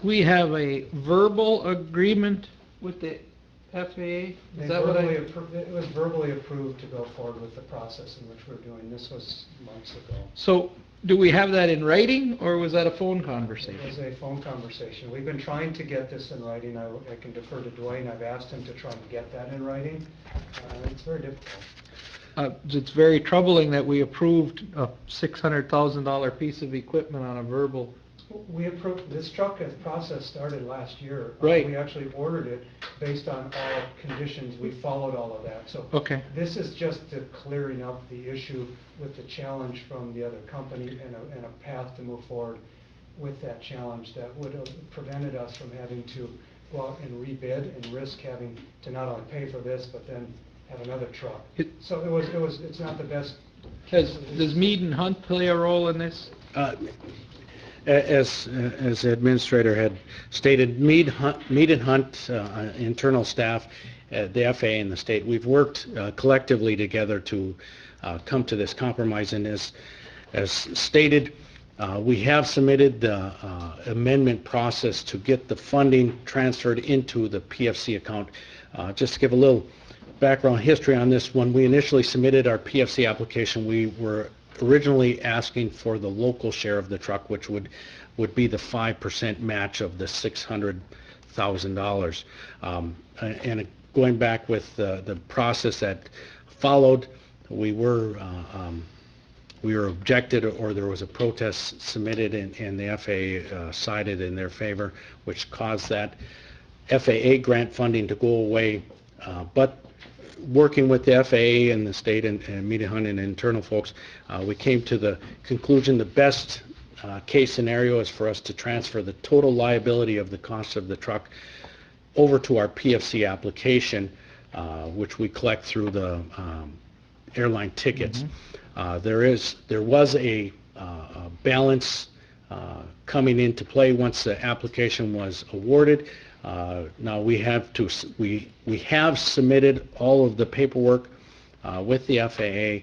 We have a verbal agreement with the FAA? Is that what It was verbally approved to go forward with the process in which we're doing. This was months ago. So, do we have that in writing, or was that a phone conversation? It was a phone conversation. We've been trying to get this in writing. I can defer to Dwayne. I've asked him to try and get that in writing. It's very difficult. It's very troubling that we approved a $600,000 piece of equipment on a verbal. We approved, this truck process started last year. Right. We actually ordered it based on all conditions. We followed all of that. So Okay. this is just the clearing up the issue with the challenge from the other company and a path to move forward with that challenge that would have prevented us from having to go out and rebid and risk having to not only pay for this, but then have another truck. So it's not the best. Does Mead and Hunt play a role in this? As the administrator had stated, Mead and Hunt, internal staff, the FAA and the state, we've worked collectively together to come to this compromise. And as stated, we have submitted the amendment process to get the funding transferred into the PFC account. Just to give a little background history on this, when we initially submitted our PFC application, we were originally asking for the local share of the truck, which would be the 5% match of the $600,000. And going back with the process that followed, we were objected, or there was a protest submitted, and the FAA sided in their favor, which caused that FAA grant funding to go away. But working with the FAA and the state and Mead and Hunt and internal folks, we came to the conclusion the best case scenario is for us to transfer the total liability of the cost of the truck over to our PFC application, which we collect through the airline tickets. Mm-hmm. There was a balance coming into play once the application was awarded. Now we have submitted all of the paperwork with the FAA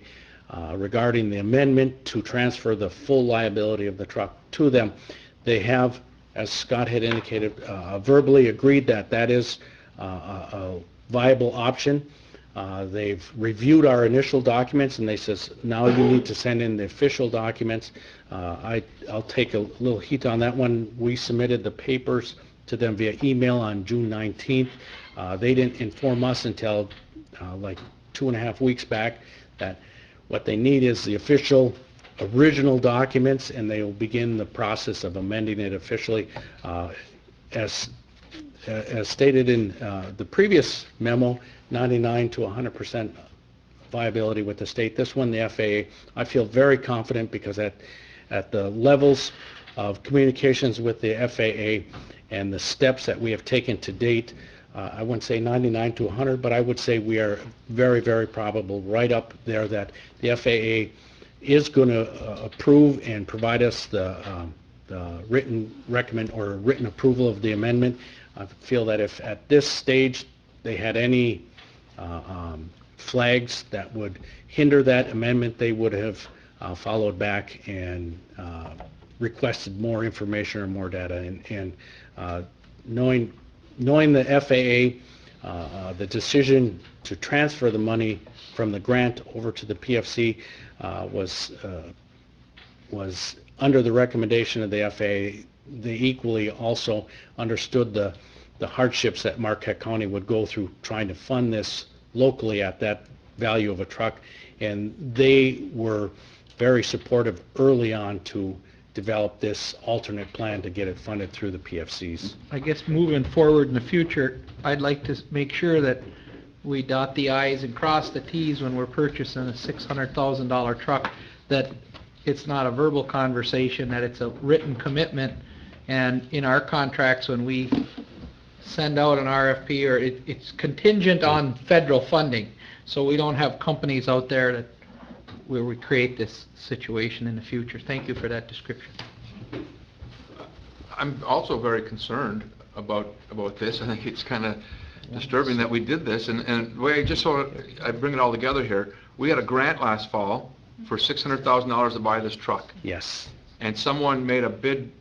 regarding the amendment to transfer the full liability of the truck to them. They have, as Scott had indicated, verbally agreed that that is a viable option. They've reviewed our initial documents, and they says now you need to send in the official documents. I'll take a little heat on that one. We submitted the papers to them via email on June 19th. They didn't inform us until like 2.5 weeks back that what they need is the official original documents, and they will begin the process of amending it officially. As stated in the previous memo, 99 to 100% viability with the state. This one, the FAA, I feel very confident because at the levels of communications with the FAA and the steps that we have taken to date, I wouldn't say 99 to 100, but I would say we are very, very probable right up there that the FAA is going to approve and provide us the written approval of the amendment. I feel that if at this stage they had any flags that would hinder that amendment, they would have followed back and requested more information or more data. And knowing the FAA, the decision to transfer the money from the grant over to the PFC was under the recommendation of the FAA. They equally also understood the hardships that Marquette County would go through trying to fund this locally at that value of a truck, and they were very supportive early on to develop this alternate plan to get it funded through the PFCs. I guess moving forward in the future, I'd like to make sure that we dot the i's and cross the t's when we're purchasing a $600,000 truck, that it's not a verbal conversation, that it's a written commitment. And in our contracts, when we send out an RFP, or it's contingent on federal funding, so we don't have companies out there that where we create this situation in the future. Thank you for that description. I'm also very concerned about this. I think it's kind of disturbing that we did this, and the way, just so I bring it all together here, we had a grant last fall for $600,000 to buy this truck. Yes. And someone made a bid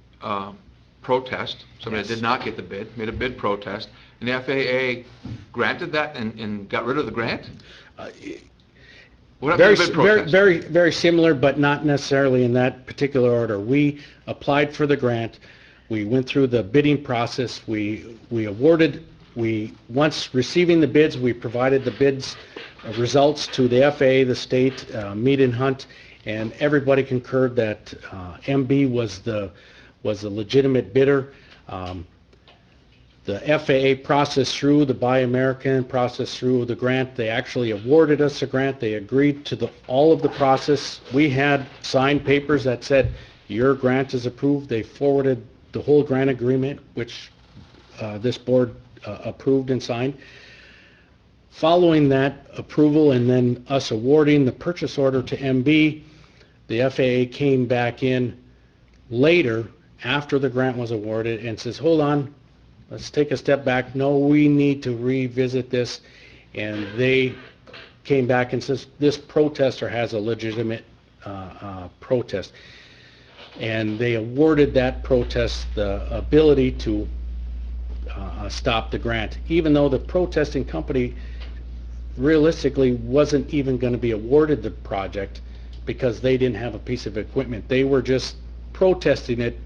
protest, somebody that did not get the bid, made a bid protest, and the FAA granted that and got rid of the grant? What happened to the bid protest? Very similar, but not necessarily in that particular order. We applied for the grant, we went through the bidding process, we awarded, once receiving the bids, we provided the bids results to the FAA, the state, Mead and Hunt, and everybody concurred that MB was the legitimate bidder. The FAA processed through the Buy American, processed through the grant. They actually awarded us a grant. They agreed to all of the process. We had signed papers that said, your grant is approved. They forwarded the whole grant agreement, which this board approved and signed. Following that approval and then us awarding the purchase order to MB, the FAA came back in later after the grant was awarded and says, hold on, let's take a step back. No, we need to revisit this. And they came back and says, this protester has a legitimate protest. And they awarded that protest the ability to stop the grant, even though the protesting company realistically wasn't even going to be awarded the project because they didn't have a piece of equipment. They were just protesting it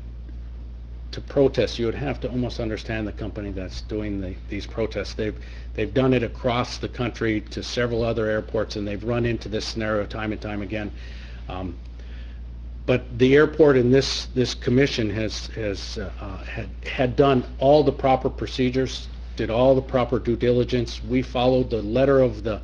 to protest. You would have to almost understand the company that's doing these protests. They've done it across the country to several other airports, and they've run into this scenario time and time again. But the airport and this commission had done all the proper procedures, did all the proper due diligence. We followed the letter of the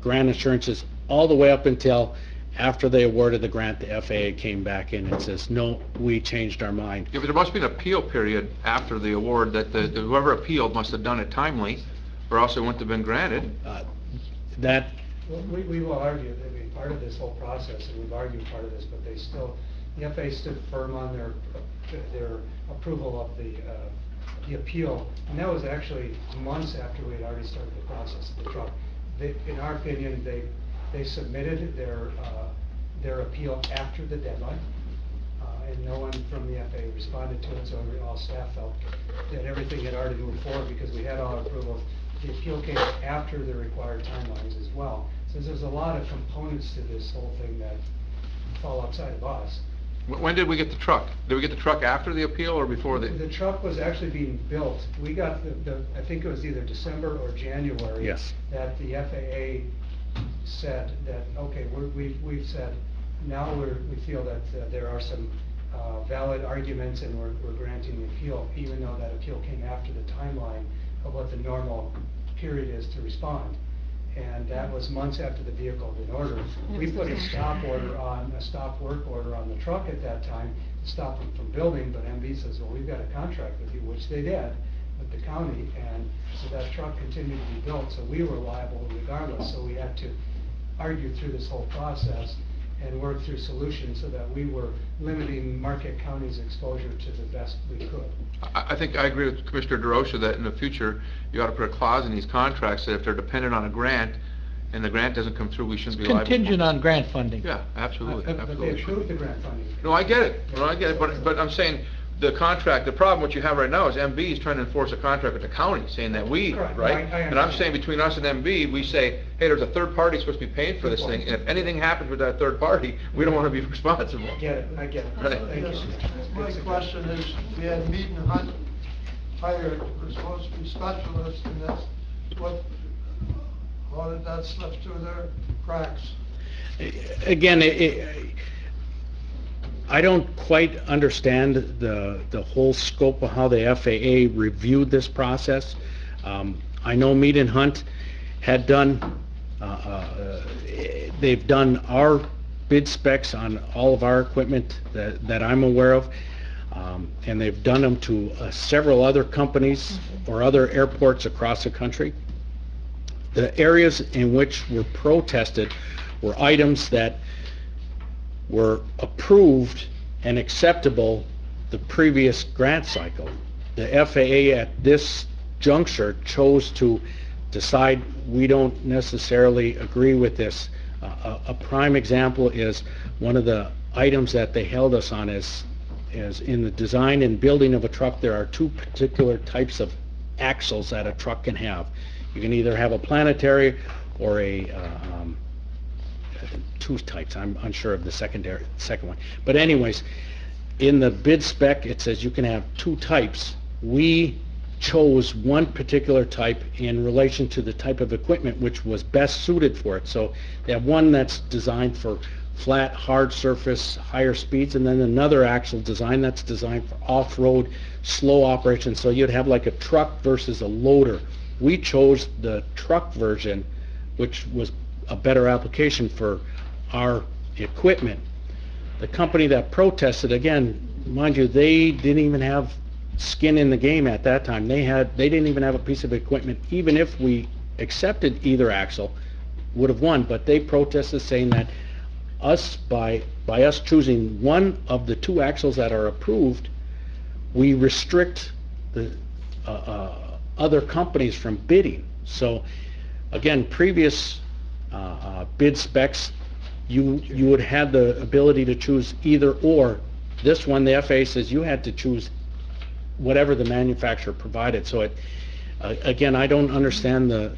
grant assurances all the way up until after they awarded the grant. The FAA came back in and says, no, we changed our mind. Yeah, but there must be an appeal period after the award that whoever appealed must have done it timely, or else it wouldn't have been granted. Well, we will argue, I mean, part of this whole process, and we've argued part of this, but they still, the FAA stood firm on their approval of the appeal, and that was actually months after we had already started the process of the truck. In our opinion, they submitted their appeal after the deadline, and no one from the FAA responded to it, so all staff felt that everything had already moved forward because we had all our approvals. The appeal came after the required timelines as well. Since there's a lot of components to this whole thing that fall outside of us. When did we get the truck? Did we get the truck after the appeal or before the? The truck was actually being built. We got I think it was either December or January. Yes. That the FAA said that, okay, we've said, now we feel that there are some valid arguments and we're granting the appeal, even though that appeal came after the timeline of what the normal period is to respond. And that was months after the vehicle had been ordered. We put a stop work order on the truck at that time to stop them from building, but MB says, well, we've got a contract with you, which they did with the county, and so that truck continued to be built, so we were liable regardless. So we had to argue through this whole process and work through solutions so that we were limiting Marquette County's exposure to the best we could. I think I agree with Commissioner DeRosa that in the future you ought to put a clause in these contracts that if they're dependent on a grant and the grant doesn't come through, we shouldn't be liable. Contingent on grant funding. Yeah, absolutely. But they approved the grant funding. No, I get it. No, I get it. But I'm saying the contract, the problem what you have right now is MB is trying to enforce a contract with the county, saying that we, Correct. right? I And I'm saying between us and MB, we say, hey, there's a third party supposed to be paying for this thing, and if anything happens with that third party, we don't want to be responsible. I get it. Right. Thank you. My question is, we had Mead and Hunt hired, we're supposed to be specialists in this. How did that slip through their cracks? Again, I don't quite understand the whole scope of how the FAA reviewed this process. I know Mead and Hunt had done, they've done our bid specs on all of our equipment that I'm aware of, and they've done them to several other companies or other airports across the country. The areas in which were protested were items that were approved and acceptable the previous grant cycle. The FAA at this juncture chose to decide we don't necessarily agree with this. A prime example is one of the items that they held us on is in the design and building of a truck, there are two particular types of axles that a truck can have. You can either have a planetary or two types. I'm unsure of the second one. But anyways, in the bid spec, it says you can have two types. We chose one particular type in relation to the type of equipment which was best suited for it. So they have one that's designed for flat, hard surface, higher speeds, and then another axle design that's designed for off-road, slow operation. So you'd have like a truck versus a loader. We chose the truck version, which was a better application for our equipment. The company that protested, again, mind you, they didn't even have skin in the game at that time. They didn't even have a piece of equipment. Even if we accepted either axle, would have won. But they protested, saying that by us choosing one of the two axles that are approved, we restrict the other companies from bidding. So again, previous bid specs, you would have the ability to choose either or. This one, the FAA says you had to choose whatever the manufacturer provided. So again, I don't understand the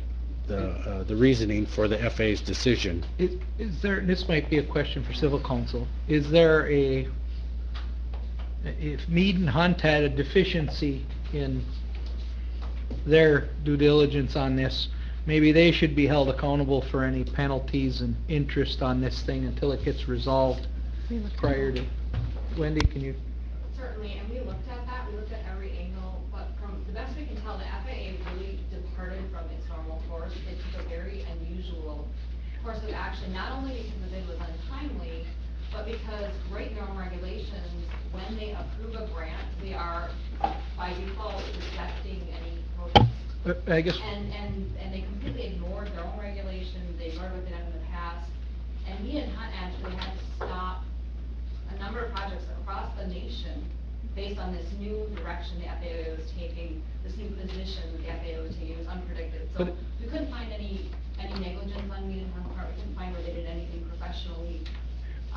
reasoning for the FAA's decision. Is there, this might be a question for Civil Council, is there if Mead and Hunt had a deficiency in their due diligence on this, maybe they should be held accountable for any penalties and interest on this thing until it gets resolved prior to. Wendy, can you? Certainly, and we looked at that, we looked at every angle, but from the best we can tell, the FAA really departed from its normal course. It took a very unusual course of action, not only because the bid was untimely, but because right now in regulations, when they approve a grant, they are by default rejecting any protests. I guess. And they completely ignored their own regulations, they ignored what they did in the past. And me and Hunt actually had to stop a number of projects across the nation based on this new direction the FAA was taking, this new position the FAA was taking. It was unpredicted. So we couldn't find any negligence on Mead and Hunt's part. We couldn't find where they did anything professionally.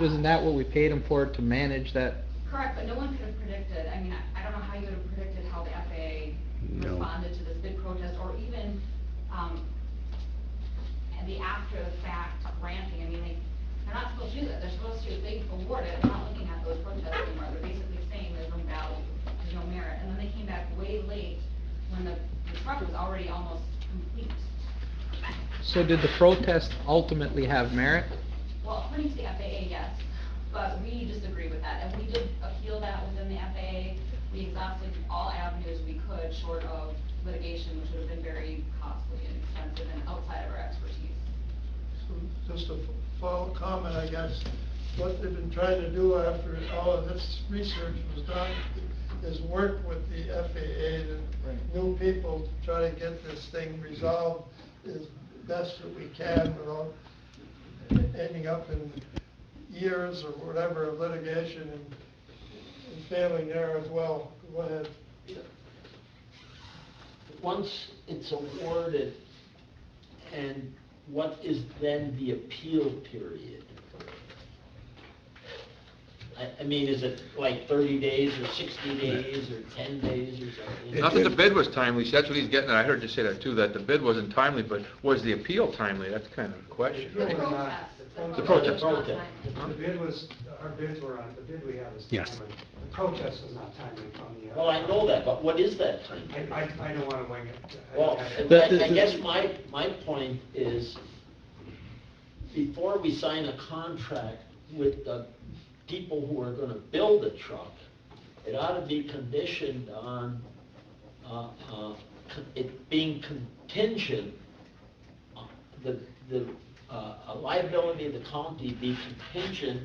Isn't that what we paid them for, to manage that? Correct, but no one could have predicted. I mean, I don't know how you would have predicted how the FAA responded to this bid protest, or even the after-the-fact granting. I mean, they're not supposed to do that. They're supposed to, if they award it, they're not looking at those protests anymore. They're basically saying there's no value, there's no merit. And then they came back way late when the truck was already almost complete. So did the protest ultimately have merit? Well, according to the FAA, yes, but we disagree with that, and we did appeal that within the FAA. We exhausted all avenues we could, short of litigation, which would have been very costly and expensive and outside of our expertise. So just a follow comment, I guess, what they've been trying to do after all of this research was done is work with the FAA, the new people, to try to get this thing resolved as best that we can without ending up in years or whatever of litigation and failing there as well. Go ahead. Once it's awarded, and what is then the appeal period? I mean, is it like 30 days or 60 days or 10 days or something? Not that the bid was timely, that's what he's getting at. I heard you say that too, that the bid wasn't timely, but was the appeal timely? That's kind of the question. The protest. The protest. The bid was, our bids were on, the bid we have is Yes. timely. The protest was not timely from the. Well, I know that, but what is that time? I don't want to wing it. Well, I I guess my point is, before we sign a contract with the people who are gonna build the truck, it ought to be conditioned on, it being contingent, the liability of the county be contingent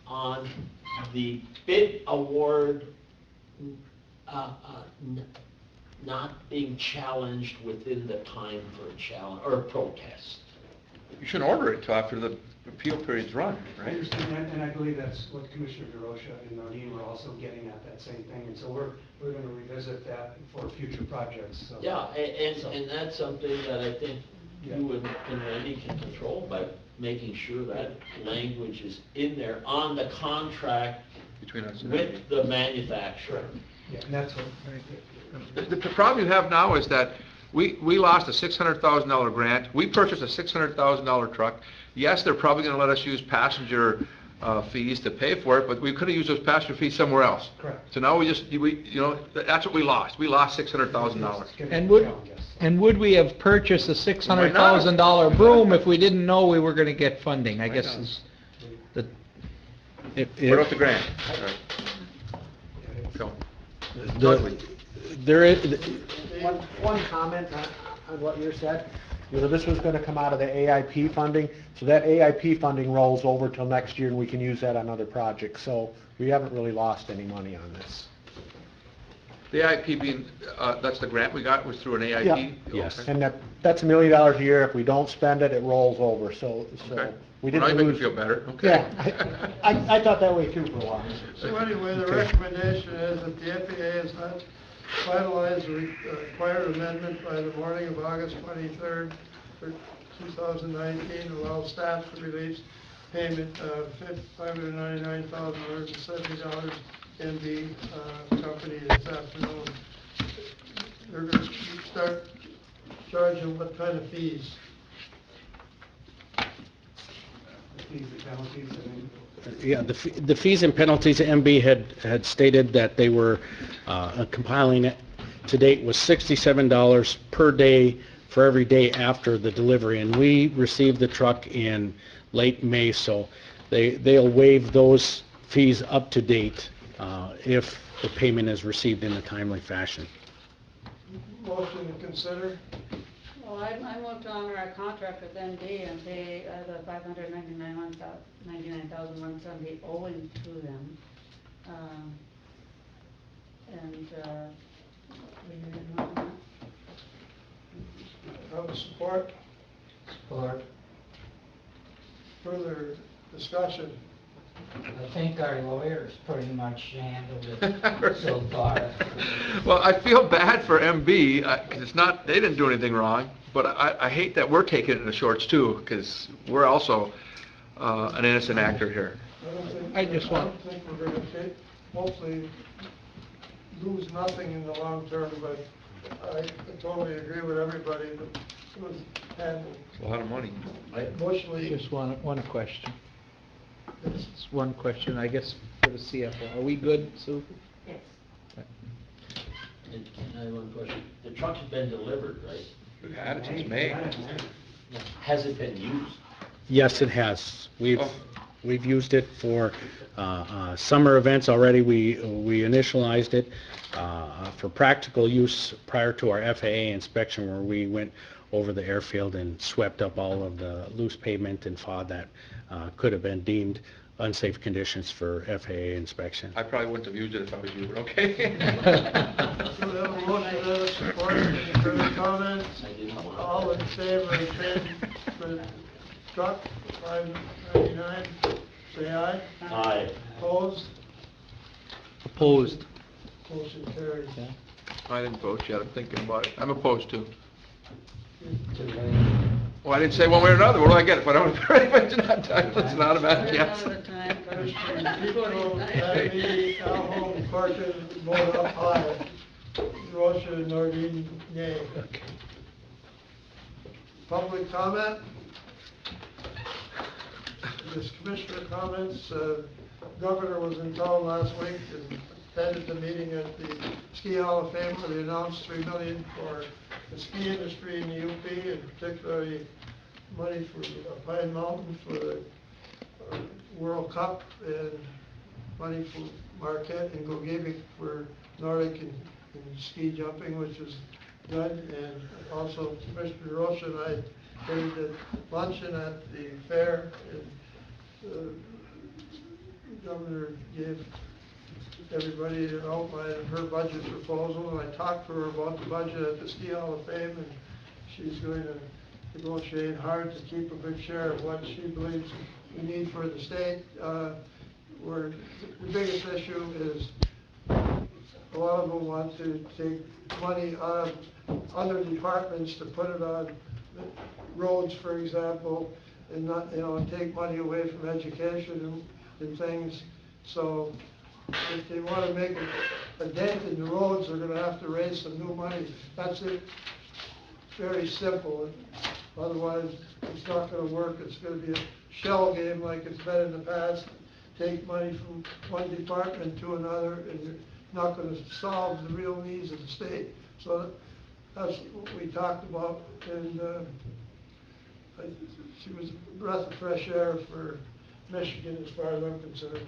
on the bid award, not being challenged within the time for a challenge, or a protest. You shouldn't order it till after the appeal period's run, I right? understand, and I believe that's what Commissioner DeRosa and Nardine were also getting at, that same thing, and so we're gonna revisit that for future projects, so. Yeah, and that's something that I think you and Randy can control by making sure that language is in there on the contract Between us and with the manufacturer. Yeah, and that's what. The problem you have now is that we lost a $600,000 grant. We purchased a $600,000 truck. Yes, they're probably gonna let us use passenger fees to pay for it, but we could have used those passenger fees somewhere else. Correct. So now that's what we lost. We lost $600,000. And would we have purchased a $600,000 broom if we didn't know we were gonna get funding, I guess is the. What about the grant? Go. There is, one comment on what you said. This was gonna come out of the AIP funding, so that AIP funding rolls over till next year and we can use that on other projects, so we haven't really lost any money on this. The AIP being, that's the grant we got, was through an AIP? Yeah. Yes. Okay. And that's $1 million a year. If we don't spend it, it rolls over, so Okay. we Well, now didn't you make me lose. feel better, okay. Yeah, I thought that way too for a while. So anyway, the Okay. recommendation is that the FAA has not finalized the required amendment by the morning of August 23rd for 2019, allow staff to release payment of $599,170 in the company this afternoon. They're going to start charging what kind of fees? Fees and penalties, I mean. Yeah, the fees and penalties, MB had stated that they were compiling it. To date was $67 per day for every day after the delivery, and we received the truck in late May, so they'll waive those fees up to date if the payment is received in a timely fashion. Motion to consider. Well, I moved to honor our contract with ND and pay the $599,170 owing to them. We need a motion on Have a support? Support. Further discussion? I think our lawyers pretty much handled it so far. Well, I feel bad for MB, because it's not, they didn't do anything wrong, but I hate that we're taking it in the shorts too, because we're also an innocent actor here. I just want- I don't think we're going to hopefully lose nothing in the long term, but I totally agree with everybody that it was handled A lot of money. emotionally. Just one question. Just one question, I guess, for the CFO. Are we good, Sue? Yes. And I have one question. The truck has been delivered, right? We've had it since May. Has it been used? Yes, it has. We've Oh. used it for summer events already. We initialized it for practical use prior to our FAA inspection, where we went over the airfield and swept up all of the loose pavement and FOD that could have been deemed unsafe conditions for FAA inspection. I probably wouldn't have used it if I was you, but okay. So we have a motion and a support. Any further comments? All in favor of paying for the truck, $599, say aye. Aye. Opposed? Opposed. Motion carries. I didn't vote yet, I'm thinking about it. I'm opposed to. Well, I didn't say one way or another, what do I get if I don't, if it's not automatic, yes. Another time, Commissioner Vito, Abby, Calhoun, Corcoran, vote up aye. Rocha, Nordine, nay. Public comment? This commissioner comments, Governor was in town last week and attended the meeting at the Ski Hall of Fame where they announced $3 million for the ski industry in the UP, and particularly money for Pine Mountain for the World Cup, and money for Marquette and Gogebic for Nordic and ski jumping, which is good. And also Commissioner Rocha and I gave the luncheon at the fair, and the governor gave everybody an outline of her budget proposal, and I talked to her about the budget at the Ski Hall of Fame, and she's going to negotiate hard to keep a good share of what she believes we need for the state. Where the biggest issue is a lot of them want to take money out of other departments to put it on roads, for example, and not, take money away from education and things. So if they want to make a dent in the roads, they're going to have to raise some new money. That's it. Very simple. Otherwise, it's not going to work. It's going to be a shell game like it's been in the past. Take money from one department to another, and you're not going to solve the real needs of the state. So that's what we talked about, and she was a breath of fresh air for Michigan as far as I'm concerned.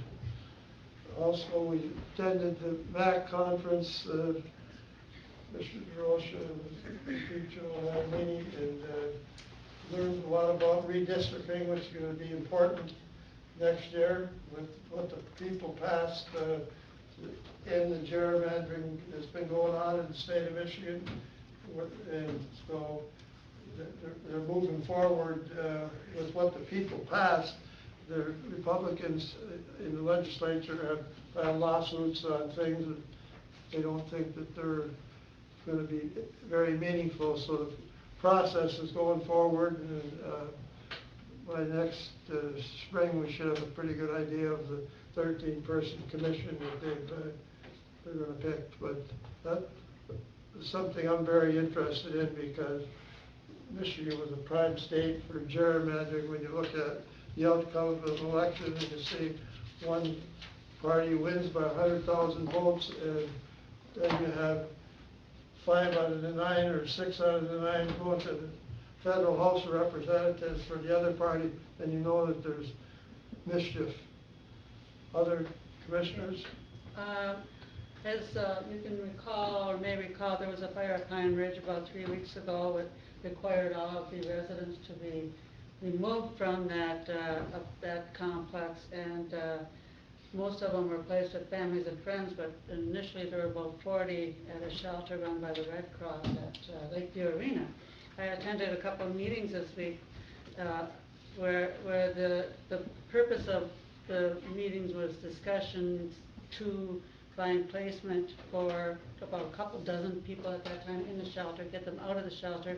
Also, we attended the MAC conference. Mr. Rocha and Chief Joe had a meeting, and learned a lot about redistricting, which is going to be important next year with what the people passed in the gerrymandering that's been going on in the state of Michigan. And so they're moving forward with what the people passed. The Republicans in the legislature have filed lawsuits on things that they don't think that they're going to be very meaningful. So the process is going forward, and by next spring we should have a pretty good idea of the 13-person commission that they're going to pick. But that is something I'm very interested in, because Michigan was a prime state for gerrymandering. When you look at the outcome of an election and you see one party wins by 100,000 votes, and then you have 5 out of the 9 or 6 out of the 9 going to the Federal House of Representatives for the other party, then you know that there's mischief. Other commissioners? As you can recall, or may recall, there was a fire at Pine Ridge about 3 weeks ago. It required all of the residents to be removed from that complex, and most of them were placed with families and friends, but initially there were about 40 at a shelter run by the Red Cross at Lakeview Arena. I attended a couple of meetings this week where the purpose of the meetings was discussions to find placement for about a couple dozen people at that time in the shelter, get them out of the shelter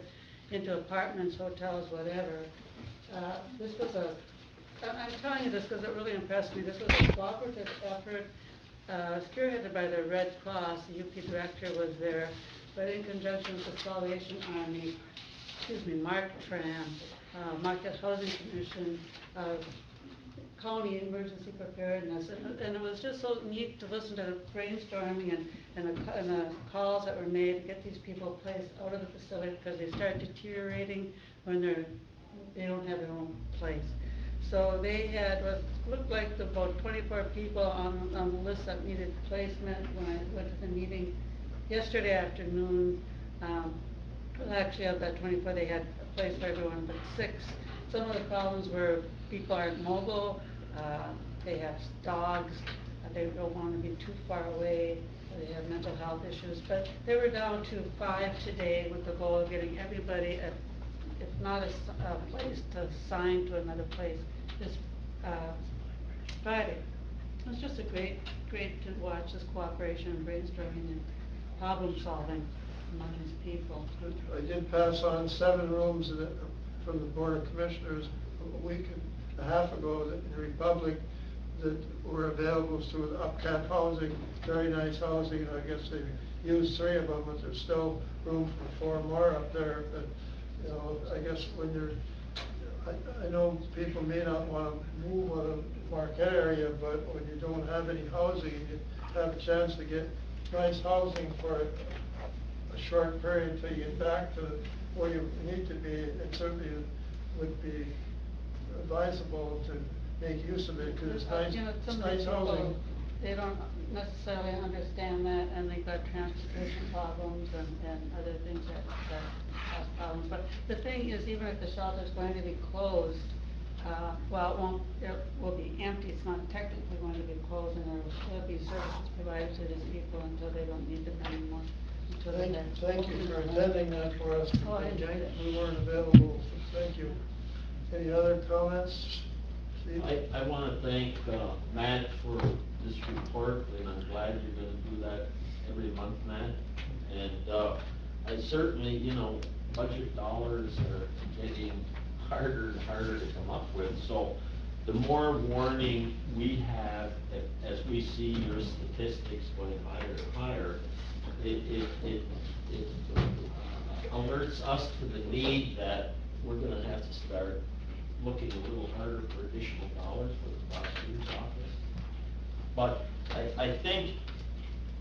into apartments, hotels, whatever. This was I'm telling you this because it really impressed me. This was a cooperative effort spearheaded by the Red Cross. The UP director was there, but in conjunction with the Salvation Army, Marquette Marquette Housing Commission, County Emergency Preparedness, and it was just so neat to listen to the brainstorming and the calls that were made to get these people placed out of the facility, because they start deteriorating when they don't have their own place. So they had what looked like about 24 people on the list that needed placement when I went to the meeting yesterday afternoon. Actually, of that 24, they had a place for everyone but 6. Some of the problems were people aren't mobile, they have dogs, they don't want to be too far away, they have mental health issues. But they were down to 5 today, with the goal of getting everybody, if not a place to assign to another place this Friday. It was just great to watch this cooperation and brainstorming and problem solving among these people. I did pass on 7 rooms from the Board of Commissioners a week and a half ago in the Republic that were available through upcat housing, very nice housing. I guess they used 3 of them, but there's still room for 4 more up there. But I guess when I know people may not want to move out of the Marquette area, but when you don't have any housing, you have a chance to get nice housing for a short period until you get back to where you need to be. And certainly would be advisable to make use of it, because it's nice, You know, it's some of these nice housing. people, they don't necessarily understand that, and they've got transportation problems and other things that cause problems. But the thing is, even if the shelter's going to be closed, well, it will be empty, it's not technically going to be closed, and there'll be services provided to these people until they don't need them anymore. Thank you for attending that for us. Oh, I enjoyed it. We weren't available, so thank you. Any other comments? Steve? I want to thank Matt for this report, and I'm glad you're going to do that every month, Matt. And I certainly, you know, budget dollars are getting harder and harder to come up with. So the more warning we have, as we see your statistics going higher and higher, it alerts us to the need that we're going to have to start looking a little harder for additional dollars for the prosecutor's office. But I think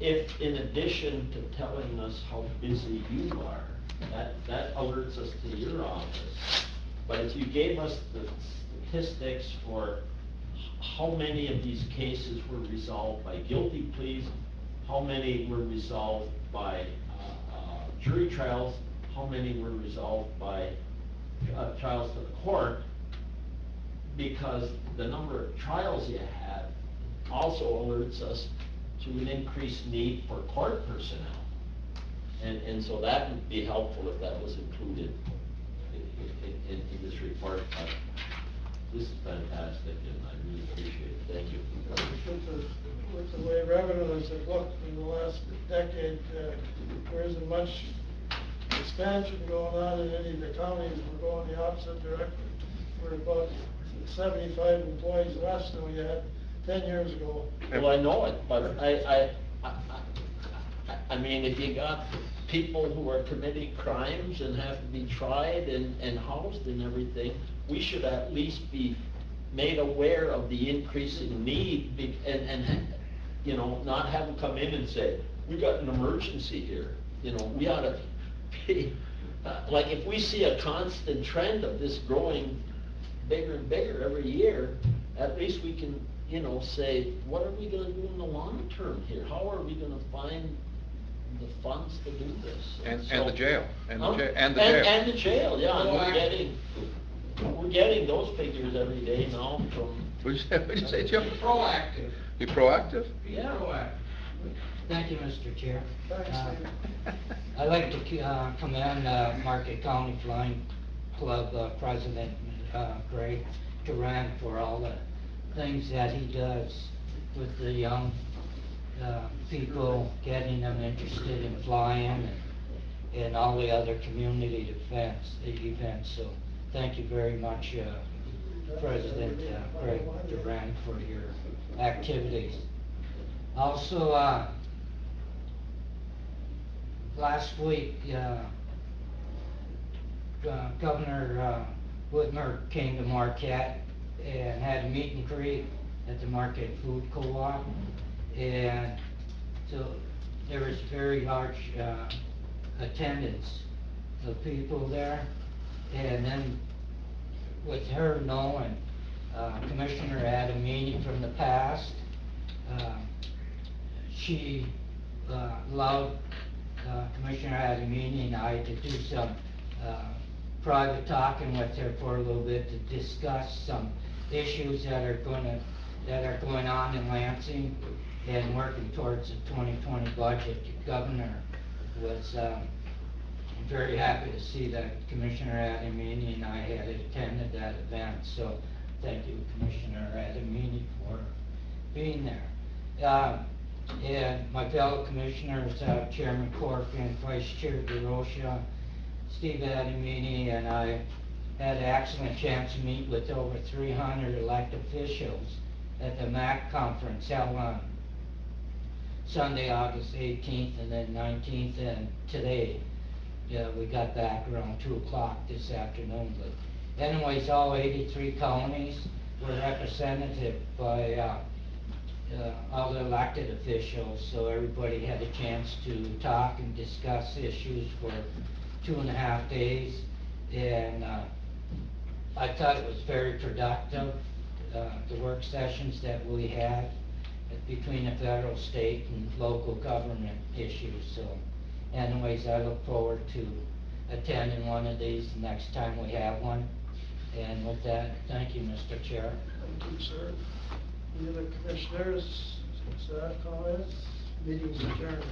if, in addition to telling us how busy you are, that alerts us to your office. But if you gave us the statistics for how many of these cases were resolved by guilty pleas, how many were resolved by jury trials, how many were resolved by trials to the court, because the number of trials you have also alerts us to an increased need for court personnel. And so that would be helpful if that was included in this report. But this is fantastic, and I really appreciate it. Thank you. With the way revenues have looked in the last decade, there isn't much expansion going on in any of the counties. We're going the opposite direction. We're about 75 employees less than we had 10 years ago. Well, I know it, but I mean, if you got people who are committing crimes and have to be tried and housed and everything, we should at least be made aware of the increasing need and you know, not have them come in and say, we got an emergency here. You know, we ought to be, like if we see a constant trend of this growing bigger and bigger every year, at least we can, you know, say, what are we going to do in the long term here? How are we going to find the funds to do this? And the jail, and the jail. And the jail, yeah, and we're getting those figures every day now from. What'd you say, Jim? Proactive. Be proactive? Yeah. Proactive. Thank you, Mr. Chair. Thanks, Steve. I'd like to commend Marquette County Flying Club President Greg Duran for all the things that he does with the young people, getting them interested in flying and all the other community events. So thank you very much, President Greg Duran, for your activities. Also, last week, Governor Whitmer came to Marquette and had a meet and greet at the Marquette Food Co-op, and so there was very large attendance of people there. And then with her knowing Commissioner Adamini from the past, she allowed Commissioner Adamini and I to do some private talking with her for a little bit to discuss some issues that are going on in Lansing and working towards the 2020 budget. The governor was very happy to see that Commissioner Adamini and I had attended that event. So thank you, Commissioner Adamini, for being there. And my fellow commissioners, Chairman Cork and Vice Chair DeRocha, Steve Adamini, and I had an excellent chance to meet with over 300 elected officials at the MAC conference held on Sunday, August 18th and then 19th, and today we got back around 2 o'clock this afternoon. But anyways, all 83 counties were represented by all the elected officials, so everybody had a chance to talk and discuss issues for 2.5 days. And I thought it was very productive, the work sessions that we had between the federal, state, and local government issues, so anyways, I look forward to attending one of these next time we have one. And with that, thank you, Mr. Chair. Thank you, sir. Any other commissioners, comments? Meeting's adjourned.